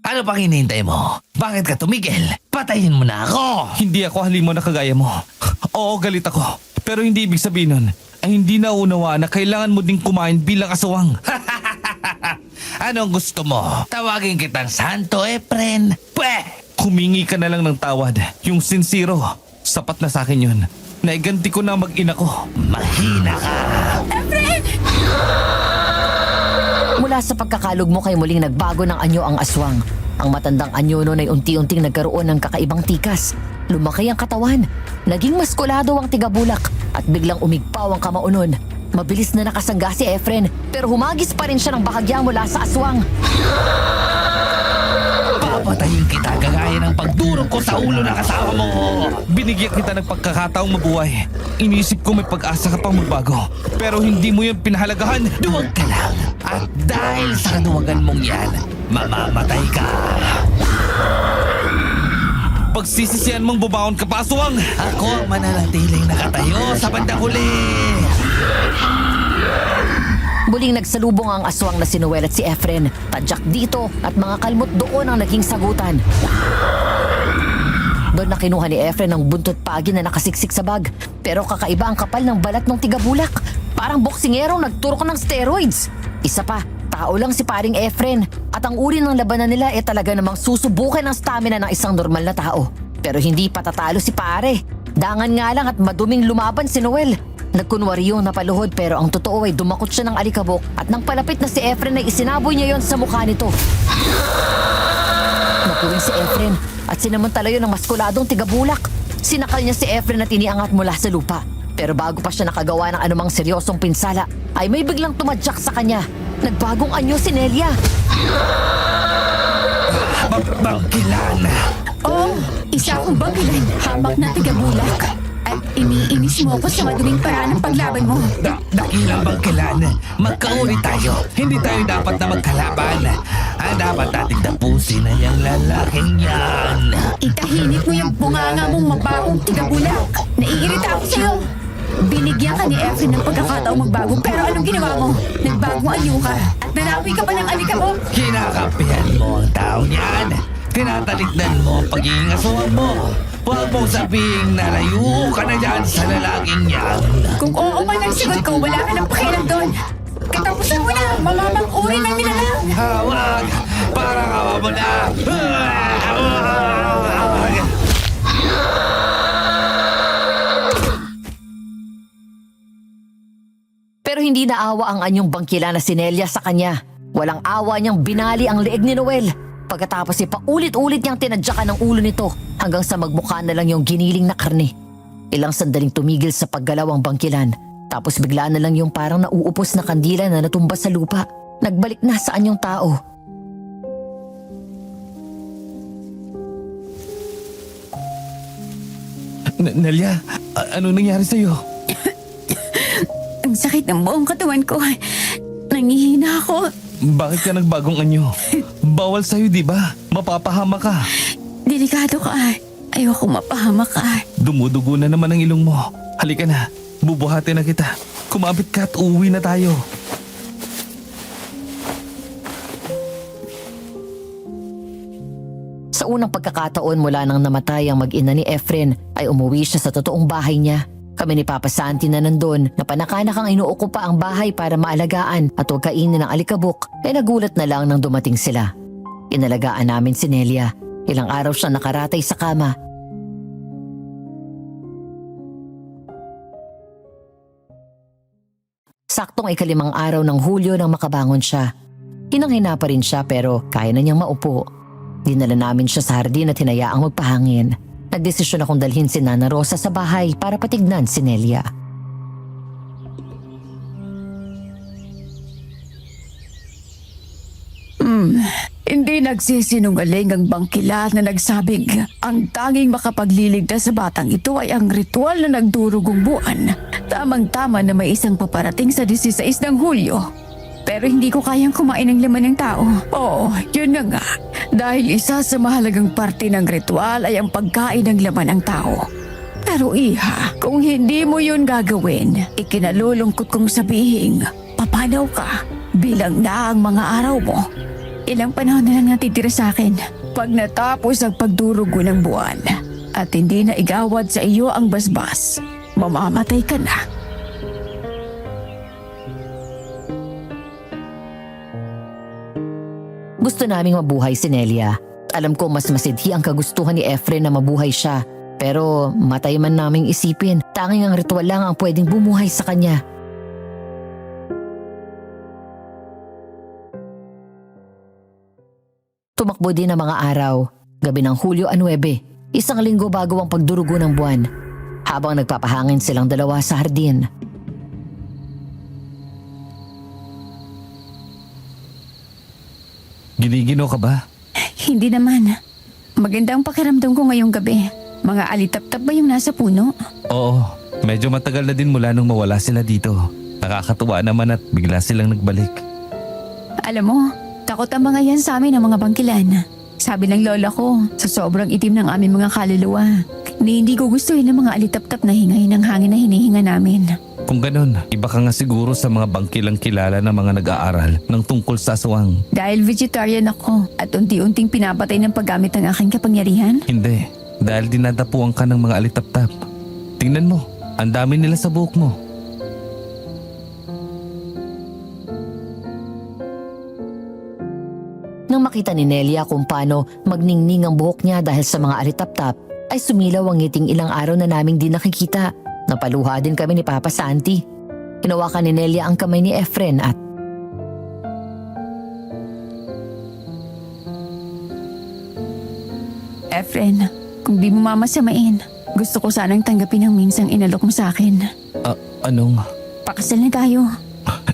Ano pang hinihintay mo? Bakit ka tumigil? Patayin mo na ako! Hindi ako halimo na kagaya mo. Oo, galit ako. Pero hindi ibig sabihin nun ay hindi naunawaan na kailangan mo ding kumain bilang aswang. Anong gusto mo? Tawagin kitang Santo Efren? Pweh! Humingi ka na lang ng tawad. Yung sincero. Sapat na sa akin yun. Naiganti ko na ang mag-ina ko. Mahina ka! Mula sa pagkakalugmok ay muling nagbago ng anyo ang aswang. Ang matandang anyo noon ay unti-unting nagkaroon ng kakaibang tikas. Lumaki ang katawan. Naging maskulado ang tigabulak at biglang umigpaw ang kamao nun. Mabilis na nakasangga si Efren pero humagis pa rin siya ng bahagya mula sa aswang. Papatayin kita gagaya ng pagdurog ko sa ulo ng asawa mo! Binigyan kita ng pagkakataong mabuhay. Inisip ko may pag-asa ka pang magbago. Pero hindi mo yun pinahalagahan. Duwag ka lang! At dahil sa kaduwagan mong yan, mamamatay ka! Pagsisisihan mong bumaon ka pa, aswang! Ako ang mananatiling nakatayo sa bandang huli! Muling nagsalubong ang aswang na si Noel at si Efren. Tadyak dito at mga kalmot doon ang naging sagutan. Doon na kinuha ni Efren ang buntot pagi na nakasiksik sa bag. Pero kakaiba ang kapal ng balat ng tigabulak. Parang boksingerong nagturok ng steroids. Isa pa, tao lang si paring Efren. At ang uri ng labanan nila ay talaga namang susubukin ang stamina ng isang normal na tao. Pero hindi patatalo si pare. Dangan nga lang at maduming lumaban si Noel. Nagkunwari yung napaluhod pero ang totoo ay dumakot siya ng alikabok at nang palapit na si Efren ay isinaboy niya yon sa mukha nito. Napuwing si Efren at sinamantala yun ng maskuladong tigabulak. Sinakal niya si Efren at iniangat mula sa lupa. Pero bago pa siya nakagawa ng anumang seryosong pinsala ay may biglang tumadyak sa kanya. Nagbagong anyo si Nelia. Bangkilan! Oh, isa akong bagilan, hamak na tigabulak. At iniinis mo ako sa maduming paraan ng paglaban mo. Dakilang bangkilan! Magkauri tayo! Hindi tayo dapat na magkalaban! Ang dapat nating tapusin ay ang lalaking yan! Itahimik mo yung bunganga mong mabahong tigabulak. Naiirita ako sa'yo. Binigyan ka ni Efren ng pagkakataong magbago pero anong ginawa mo? Nagbagong anyo ka at nanawi ka pa ng alikabok. Kinakampihan mo ang taong yan! Tinatalikdan mo ang pagiging aswang mo! Huwag mong sabihin na layo ka na dyan sa lalaking yan! Kung oo man ang sagot ko, wala ka ng pakialam doon. Katapusan mo na, mamamang uri ng nilalang. Hawag! Parang awa mo na! Pero hindi naawa ang anyong bangkila na si Nelia sa kanya. Walang awa niyang binali ang leeg ni Noel. Pagkatapos ay paulit-ulit niyang tinadyakan ang ulo nito hanggang sa magmukha na lang yung giniling na karne. Ilang sandaling tumigil sa paggalaw ang bangkilan. Tapos bigla na lang yung parang nauupos na kandila na natumba sa lupa. Nagbalik na sa anyong tao. Nelia, ano nangyari sa'yo? Ang sakit ng buong katawan ko. Nangihina ako. Bakit ka nagbagong anyo? Bawal sa'yo, di ba? Mapapahama ka. Delikado ka. Ayoko mapahama ka. Dumudugo na naman ang ilong mo. Halika na, bubuhati na kita. Kumapit ka at uuwi na tayo. Sa unang pagkakataon mula nang namatay ang mag-ina ni Efren ay umuwi siya sa totoong bahay niya. Kami ni Papa Santi na nandun na panakanakang inuukupa ang bahay para maalagaan at huwag kainin ng alikabok ay nagulat na lang nang dumating sila. Inalagaan namin si Nelia. Ilang araw siya nakaratay sa kama. Saktong ikalimang araw ng Hulyo nang makabangon siya. Hinang-hina pa rin siya pero kaya na niyang maupo. Dinala namin siya sa hardin at hinayaang magpahangin. Nagdesisyon akong dalhin si Nana Rosa sa bahay para patignan si Nelia. Hindi nagsisinungaling ang bangkila na nagsabing ang tanging makapagliligtas sa batang ito ay ang ritual na nagdurugong buwan. Tamang-tama na may isang paparating sa 16 ng Hulyo. Pero hindi ko kayang kumain ng laman ng tao. Oo, yun na nga. Dahil isa sa mahalagang parte ng ritual ay ang pagkain ng laman ng tao. Pero iha, kung hindi mo yun gagawin, ikinalulungkot kong sabihin, papanaw ka, bilang na ang mga araw mo. Ilang panahon na lang natitira sa akin pag natapos ang pagdurugo ng buwan at hindi na igawad sa iyo ang basbas, mamamatay ka na. Gusto naming mabuhay si Nelia. Alam ko mas masidhi ang kagustuhan ni Efren na mabuhay siya. Pero matay man naming isipin, tanging ang ritual lang ang pwedeng bumuhay sa kanya. Tumakbo din ang mga araw. Gabi ng Hulyo 9, isang linggo bago ang pagdurugo ng buwan. Habang nagpapahangin silang dalawa sa hardin. Ginigino ka ba? Hindi naman. Magandang pakiramdam ko ngayong gabi. Mga alitap-tap ba yung nasa puno? Oo, medyo matagal na din mula nung mawala sila dito. Nakakatuwa naman at bigla silang nagbalik. Alam mo, takot ang mga yan sa amin ng mga bangkilan. Sabi ng lola ko, sa sobrang itim ng aming mga kaluluwa, ni hindi ko gusto ng mga alitap-tap na hingay ng hangin na hinihinga namin. Kung ganun, iba ka nga siguro sa mga bangkilang kilala na mga nag-aaral ng tungkol sa aswang. Dahil vegetarian ako at unti-unting pinapatay ng paggamit ng aking kapangyarihan? Hindi, dahil dinadapuan ka ng mga alitap-tap. Tingnan mo, ang dami nila sa buhok mo. Nang makita ni Nelia kung paano magningning ang buhok niya dahil sa mga alitap-tap, ay sumilaw ang ngiting ilang araw na naming di nakikita. Napaluha din kami ni Papa Santi. Hinawakan ni Nelia ang kamay ni Efren at Efren, kung di mo mamasamain, gusto ko sanang tanggapin ang minsang inalok mo sa akin. Anong? Pakasal na tayo.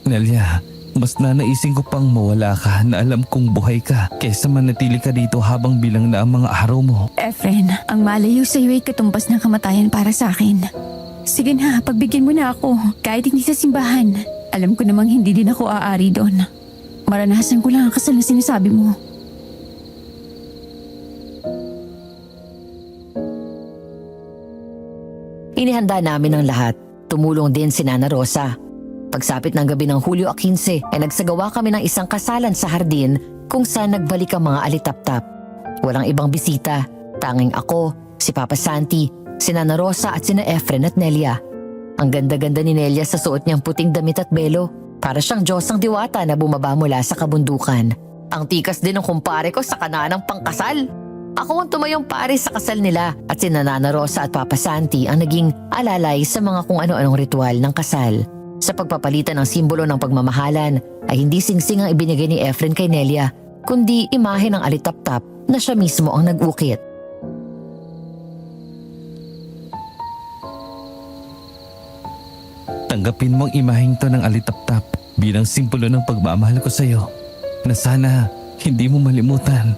Nelia, mas nanaisin ko pang mawala ka na alam kong buhay ka kesa manatili ka dito habang bilang na ang mga araw mo. Efren, ang malayo sa iyo ay katumbas ng kamatayan para sa akin. Sige na, pagbigyan mo na ako, kahit hindi sa simbahan. Alam ko namang hindi din ako aari doon. Maranasan ko lang ang kasal na sinasabi mo. inihanda namin ang lahat. Tumulong din si Nana Rosa. Pagsapit ng gabi ng Hulyo 15 ay nagsagawa kami ng isang kasalan sa hardin kung saan nagbalik ang mga alitap-tap. Walang ibang bisita, tanging ako, si Papa Santi, si Nana Rosa at sina Efren at Nelia. Ang ganda-ganda ni Nelia sa suot niyang puting damit at belo. Para siyang Diyosang diwata na bumaba mula sa kabundukan. Ang tikas din ng kumpare ko sa kananang pangkasal. Ako ang tumayong pare sa kasal nila at si Nana Rosa at Papa Santi ang naging alalay sa mga kung ano-anong ritual ng kasal. Sa pagpapalitan ng simbolo ng pagmamahalan ay hindi singsing ang ibinigay ni Efren kay Nelia, kundi imahe ng alitap-tap na siya mismo ang nag-ukit. Tanggapin mo ang imaheng to ng alitap-tap bilang simbolo ng pagmamahal ko sa iyo na sana hindi mo malimutan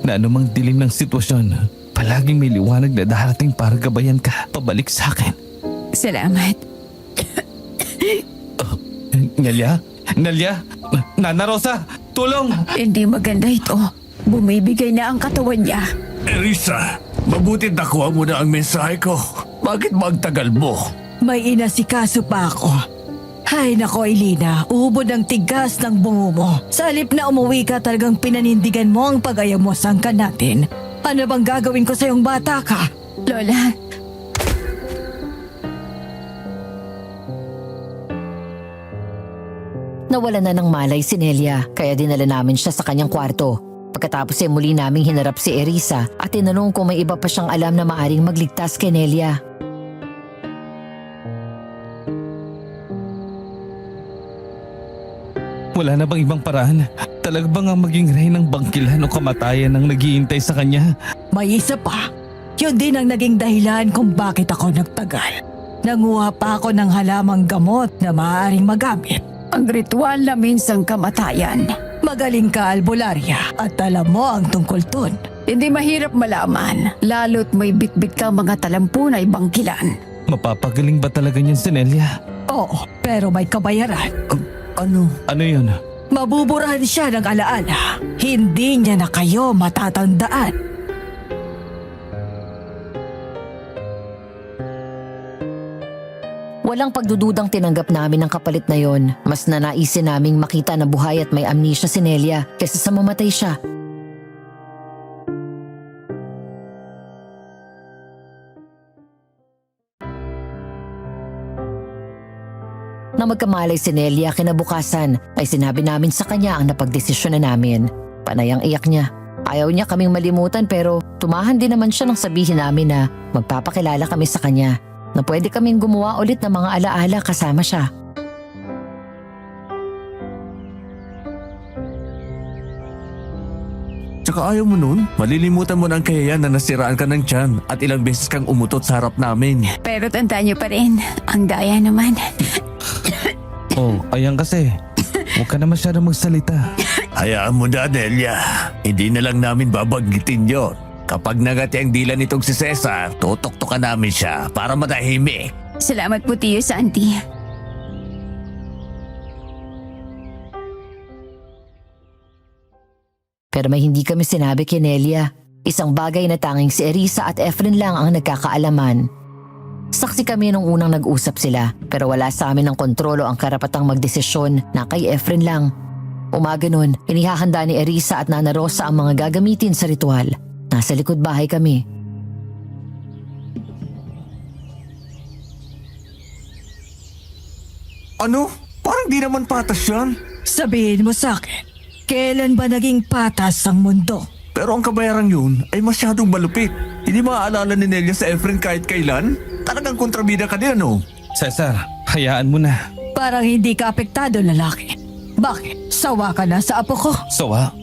na anumang dilim ng sitwasyon, palaging may liwanag na darating para gabayan ka pabalik sa akin. Salamat. Nelia? Nelia? Nana Rosa? Tulong! Hindi maganda ito. Bumibigay na ang katawan niya. Erisa, mabuti nakuha mo na ang mensahe ko. Bakit magtagal mo? May inasikaso pa ako. Hay nako, Elina, ubod ang tigas ng bungo mo. Sa halip na umuwi ka, talagang pinanindigan mo ang pag-ayamosang ka natin. Ano bang gagawin ko sa iyong bata ka? Lola, Nawala na ng malay si Nelia kaya dinala namin siya sa kanyang kwarto. Pagkatapos ay muli naming hinarap si Erisa at tinanong kung may iba pa siyang alam na maaring magligtas kay Nelia. Wala na bang ibang paraan? Talaga bang ang maging rey ng bangkilan o kamatayan ang naghihintay sa kanya? May isa pa. Yun din ang naging dahilan kung bakit ako nagtagal. Nanguha pa ako ng halamang gamot na maaaring magamit. ang ritual na minsang kamatayan. Magaling ka, Albularia, at alam mo ang tungkol dun. Hindi mahirap malaman, lalo't may bitbit kang mga talampunay bangkilan. Mapapagaling ba talaga niyan si Nelia? Oo, pero may kabayaran. Ano? Ano yun? Mabuburahan siya ng alaala. Hindi niya na kayo matatandaan. Walang pagdududang tinanggap namin ang kapalit na yon. Mas nanaisin naming makita na buhay at may amnesia si Nelia kaysa sa mamatay siya. Nang magkamalay si Nelia kinabukasan ay sinabi namin sa kanya ang napagdesisyon na namin. Panay ang iyak niya. Ayaw niya kaming malimutan pero tumahan din naman siya nang sabihin namin na magpapakilala kami sa kanya. Na pwede kaming gumawa ulit ng mga alaala kasama siya. Tsaka ayaw mo nun? Malilimutan mo na ang kayayan na nasiraan ka ng tiyan at ilang beses kang umutot sa harap namin. Pero tandaan niyo pa rin, ang daya naman. Oh, ayan kasi. Huwag ka na masyadong magsalita. Hayaan mo na, Nelia. Hindi na lang namin babanggitin yon. Kapag nagati ang dila nitong si Cesar, tutoktokan namin siya para matahimik. Salamat po, Tio Santi. Pero may hindi kami sinabi kay Nelia. Isang bagay na tanging si Erisa at Efren lang ang nagkakaalaman. Saksi kami nung unang nag-usap sila pero wala sa amin ang kontrolo ang karapatang magdesisyon na kay Efren lang. Umaga nun, inihahanda ni Erisa at Nana Rosa ang mga gagamitin sa ritual. Nasa likod bahay kami. Ano? Parang di naman patas yan. Sabihin mo sa akin, kailan ba naging patas ang mundo? Pero ang kabayarang yun ay masyadong malupit. Hindi maaalala ni Nelia sa Efren kahit kailan. Talagang kontrabida ka din, ano? Cesar, hayaan mo na. Parang hindi ka apektado, lalaki. Bakit? Sawa ka na sa apo ko? Sawa,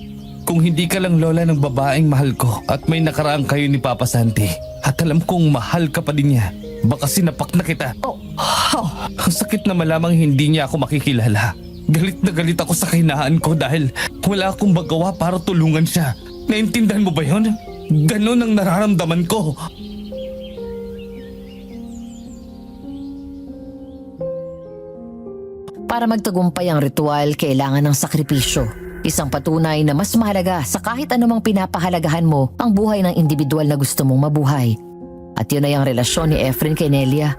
kung hindi ka lang lola ng babaeng mahal ko at may nakaraang kayo ni Papa Santi at alam kong mahal ka pa din niya, baka sinapak na kita. Oh. Ang sakit na malamang hindi niya ako makikilala. Galit na galit ako sa kahinaan ko dahil wala akong magawa para tulungan siya. Naintindihan mo ba yun? Ganon ang nararamdaman ko. Para magtagumpay ang ritual, kailangan ng sakripisyo. Isang patunay na mas mahalaga sa kahit anumang pinapahalagahan mo ang buhay ng individual na gusto mong mabuhay. At yun ay ang relasyon ni Efren kay Nelia.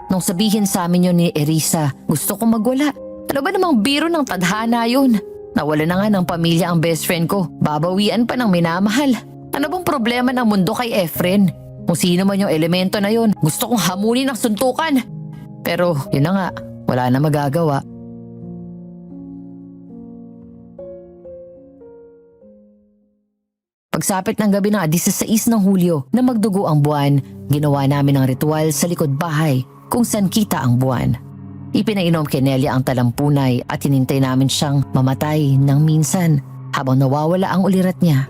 Nung sabihin sa amin yun ni Erisa, gusto kong magwala. Ano ba namang biro ng tadhana yun? Nawala na nga ng pamilya ang best friend ko. Babawian pa ng minamahal. Ano bang problema ng mundo kay Efren? Kung sino man yung elemento na yun, gusto kong hamunin ng suntukan. Pero yun na nga, wala na magagawa. Pagsapit ng gabi ng 16 ng Hulyo na magdugo ang buwan, ginawa namin ang ritual sa likod bahay kung saan kita ang buwan. Ipinainom kay Nelia ang talampunay at hinintay namin siyang mamatay ng minsan habang nawawala ang ulirat niya.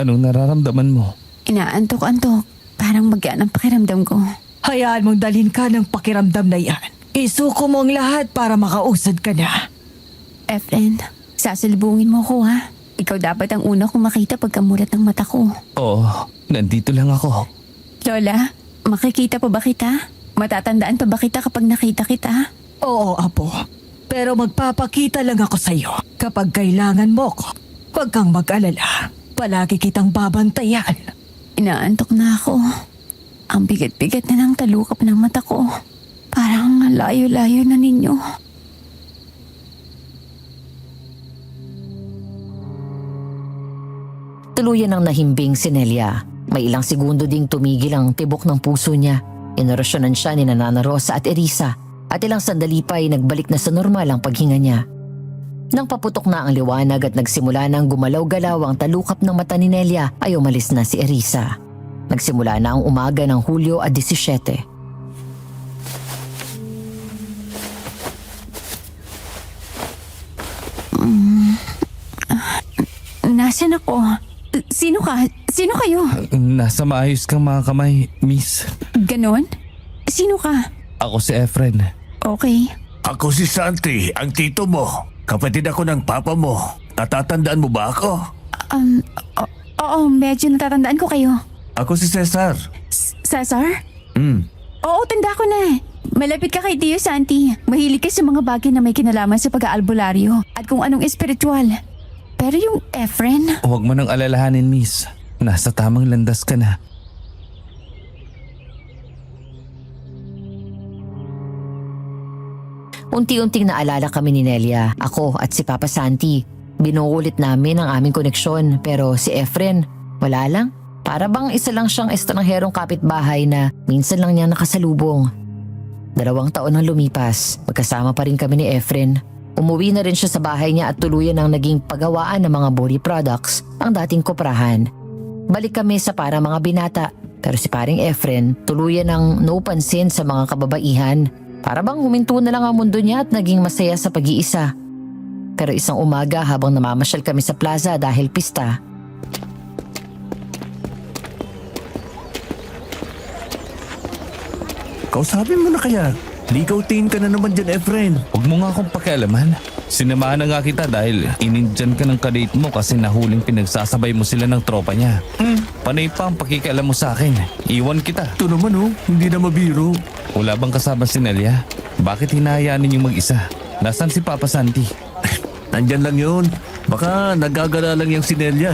Anong nararamdaman mo? Inaantok-antok. Parang magaan ang pakiramdam ko. Hayaan mong dalhin ka ng pakiramdam na yan. Isuko mo ang lahat para makausad ka na. Efren, sasalubungin mo ko ha. Ikaw dapat ang una kong makita pagkamulat ng mata ko. Oo, nandito lang ako. Lola, makikita pa ba kita? Matatandaan pa ba kita kapag nakita kita? Oo, apo. Pero magpapakita lang ako sa'yo kapag kailangan mo ko. Huwag kang mag-alala. Palagi kitang babantayan. Inaantok na ako. Ang bigat-bigat na ng talukap ng mata ko. Parang layo-layo na ninyo. Tuluyan ang nahimbing si Nelia. May ilang segundo ding tumigil ang tibok ng puso niya. Inorasyonan siya ni Nana Rosa at Erisa at ilang sandali pa ay nagbalik na sa normal ang paghinga niya. Nang paputok na ang liwanag at nagsimula nang gumalaw-galaw ang talukap ng mata ni Nelia ay umalis na si Erisa. Nagsimula na ang umaga ng Hulyo 17. Nasaan ako? Sino ka? Sino kayo? Nasa maayos kang mga kamay, miss. Ganon? Sino ka? Ako si Efren. Okay. Ako si Santi, ang tito mo. Kapatid ako ng papa mo. Natatandaan mo ba ako? Oo, medyo natatandaan ko kayo. Ako si Cesar. Cesar? Hmm. Oo, tanda ko na. Malapit ka kay Tio Santi. Mahilig ka sa mga bagay na may kinalaman sa pag-aalbularyo at kung anong espiritual. Pero yung Efren, Huwag mo nang alalahanin, miss. Nasa tamang landas ka na. Unti-unting naalala kami ni Nelia, ako at si Papa Santi. Binuulit namin ang aming koneksyon pero si Efren, wala lang. Para bang isa lang siyang estrangerong kapitbahay na minsan lang niya nakasalubong. 2 taon nang lumipas, magkasama pa rin kami ni Efren. Umuwi na rin siya sa bahay niya at tuluyan ang naging paggawaan ng mga body products ang dating koprahan. Balik kami sa para mga binata pero si paring Efren tuluyan ng no pansin sa mga kababaihan. Para bang huminto na lang ang mundo niya at naging masaya sa pag-iisa. Pero isang umaga habang namamasyal kami sa plaza dahil pista, Kausapin mo na kaya. Ligaw tingin ka na naman dyan, Efren. Huwag mo nga akong pakialaman. Sinamahan na nga kita dahil inindyan ka ng kadate mo kasi nahuling pinagsasabay mo sila ng tropa niya. Panay pa ang pakikialam mo sa akin. Iwan kita. Ito naman hindi na mabiro. Wala bang kasama si Nelia? Bakit hinahayaan ninyong mag-isa? Nasaan si Papa Santi? Nandyan lang yun. Baka nagagala lang yung sinelya.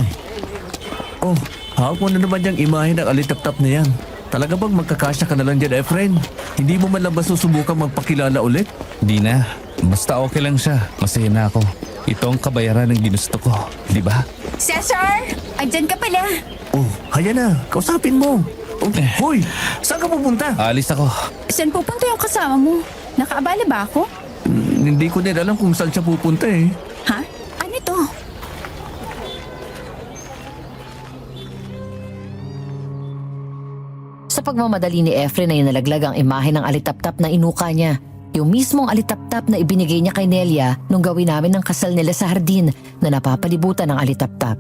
Oh, hawak mo na naman yung imahe ng alitap-tap na yan. Talaga bang magkakasya ka na lang dyan, Efren? Hindi mo man lang ba susubukan magpakilala ulit? Di na. Basta okay lang siya. Masaya na ako. Ito ang kabayaran ng ginusto ko. Di ba? Cesar! Andyan ka pala. Oh, haya na. Kausapin mo. Oh, hoy, saan ka pupunta? Alis ako. Saan pupunta yung kasama mo? Nakaabala ba ako? Hindi ko din alam kung saan siya pupunta eh. Ha? Ano to? sa pagmamadali ni Efren ay nalaglag ang imahe ng alitap-tap na inuka niya. Yung mismong alitap-tap na ibinigay niya kay Nelia nung gawin namin ng kasal nila sa hardin na napapalibutan ng alitap-tap.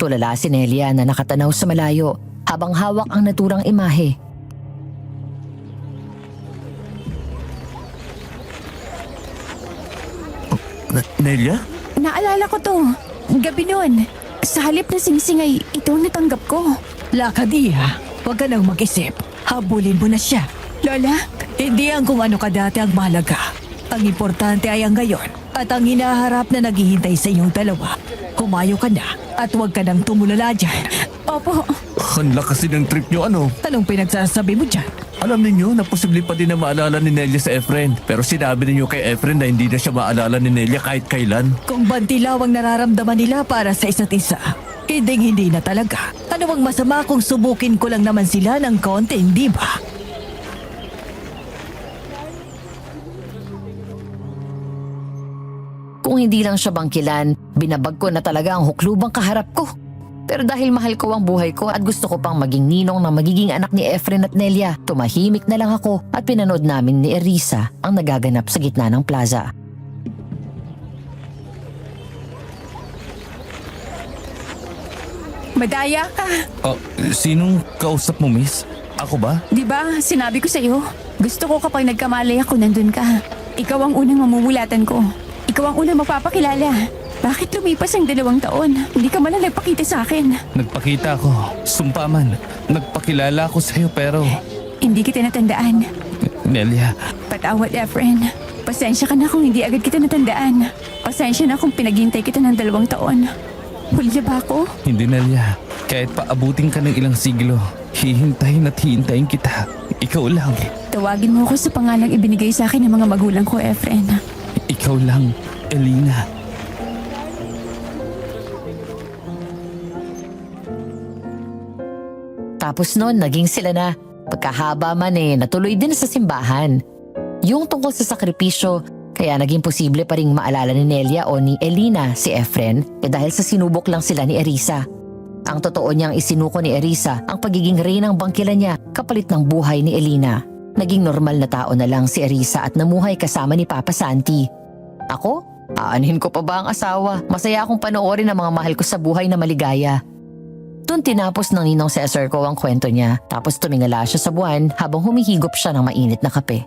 Tulala si Nelia na nakatanaw sa malayo habang hawak ang naturang imahe. Nelia? Naalala ko to. Gabi noon. Sa halip na singsing ay ito ang natanggap ko. Lakadiya, huwag ka nang mag-isip. Habulin mo na siya. Lola, Hindi ang kung ano ka dati ang mahalaga. Ang importante ay ang ngayon at ang hinaharap na naghihintay sa inyong dalawa. Kumayo ka na at huwag ka nang tumulala dyan. opo. Ang lakas din ng trip nyo ano? Anong pinagsasabi mo dyan? Alam ninyo na posible pa din na maalala ni Nelia sa Efren. Pero sinabi ninyo kay Efren na hindi na siya maalala ni Nelia kahit kailan. Kung bantilaw ang nararamdaman nila para sa isa't isa, hindi na talaga. Ano bang masama kung subukin ko lang naman sila ng konti, hindi ba? Kung hindi lang siya bangkilan, binabag ko na talaga ang huklubang kaharap ko. Pero dahil mahal ko ang buhay ko at gusto ko pang maging ninong na magiging anak ni Efren at Nelia, tumahimik na lang ako at pinanood namin ni Erisa ang nagaganap sa gitna ng plaza. Madaya ka. Oh, sinong kausap mo, miss? Ako ba? Di ba, sinabi ko sa'yo, gusto ko kapag nagkamalay ako nandun ka. Ikaw ang unang mamumulatan ko. Ikaw ang unang magpapakilala. Bakit lumipas ang 2 taon? Hindi ka man lang nagpakita sa akin. Nagpakita ako. Sumpa man. Nagpakilala ako sa'yo pero... Hindi kita natandaan. Nelia, Patawad, Efren. Pasensya ka na kung hindi agad kita natandaan. Pasensya na kung pinaghintay kita ng 2 taon. Huli na ba ako? hindi Nelia. Kahit paabutin ka ng ilang siglo, hihintayin at hihintayin kita. Ikaw lang. Tawagin mo ako sa pangalang ibinigay sa akin ng mga magulang ko, Efren. Ikaw lang, Elina. Tapos noon, naging sila na. Pagkahaba man natuloy din sa simbahan. Yung tungkol sa sakripisyo, kaya naging posible pa ring maalala ni Nelia o ni Elina si Efren dahil sa sinubok lang sila ni Erisa. Ang totoo niyang isinuko ni Erisa ang pagiging reynang bangkilan niya kapalit ng buhay ni Elina. Naging normal na tao na lang si Erisa at namuhay kasama ni Papa Santi. Ako? Aanhin ko pa ba ang asawa? Masaya akong panoorin ang mga mahal ko sa buhay na maligaya. Doon tinapos ng Ninong Cesar ko ang kwento niya tapos tumingala siya sa buwan habang humihigop siya ng mainit na kape.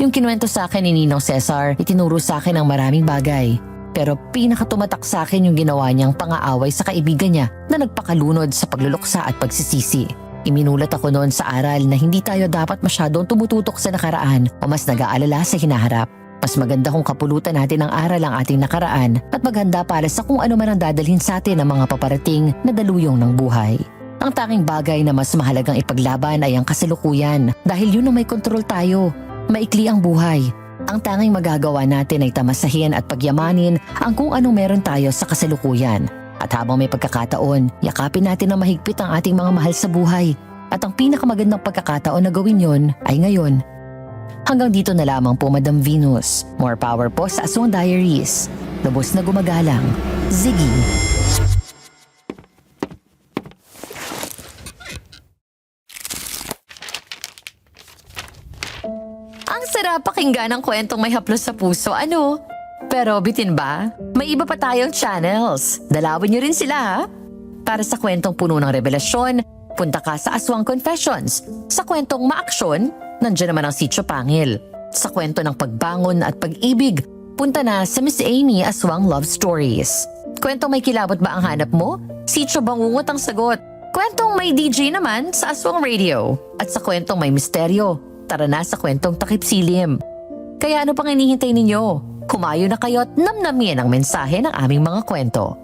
Yung kinuwento sa akin ni Ninong Cesar, itinuro sa akin ang maraming bagay. Pero pinakatumatak sa akin yung ginawa niyang pang-aaway sa kaibigan niya na nagpakalunod sa pagluluksa at pagsisisi. Iminulat ako noon sa aral na hindi tayo dapat masyadong tumututok sa nakaraan o mas nag-aalala sa hinaharap. Mas maganda kung kapulutan natin ng aral ang ating nakaraan at maghanda para sa kung ano man ang dadalhin sa atin ng mga paparating na daluyong ng buhay. Ang tanging bagay na mas mahalagang ipaglaban ay ang kasalukuyan dahil yun ang may kontrol tayo. Maikli ang buhay. Ang tanging magagawa natin ay tamasahin at pagyamanin ang kung anong meron tayo sa kasalukuyan. At habang may pagkakataon, yakapin natin na mahigpit ang ating mga mahal sa buhay. At ang pinakamagandang pagkakataon na gawin yon ay ngayon. Hanggang dito na lamang po, Madam Venus. More power po sa Aswang Diaries. Lubos na gumagalang, Ziggy. Ang sarap pakinggan ang kwentong may haplos sa puso, ano? Pero bitin ba? May iba pa tayong channels. Dalawin niyo rin sila, ha? Para sa kwentong puno ng revelasyon, punta ka sa Aswang Confessions. Sa kwentong maaksyon, nandiyan naman ang Sitio Pangil. Sa kwento ng pagbangon at pag-ibig, punta na sa Miss Amy Aswang Love Stories. Kwentong may kilabot ba ang hanap mo? Sitio Bangungot ang sagot. Kwentong may DJ naman sa Aswang Radio. At sa kwentong may misteryo, tara na sa kwentong Takip Silim. Kaya ano pang hinihintay ninyo? Kumayo na kayo at namnamin ang mensahe ng aming mga kwento.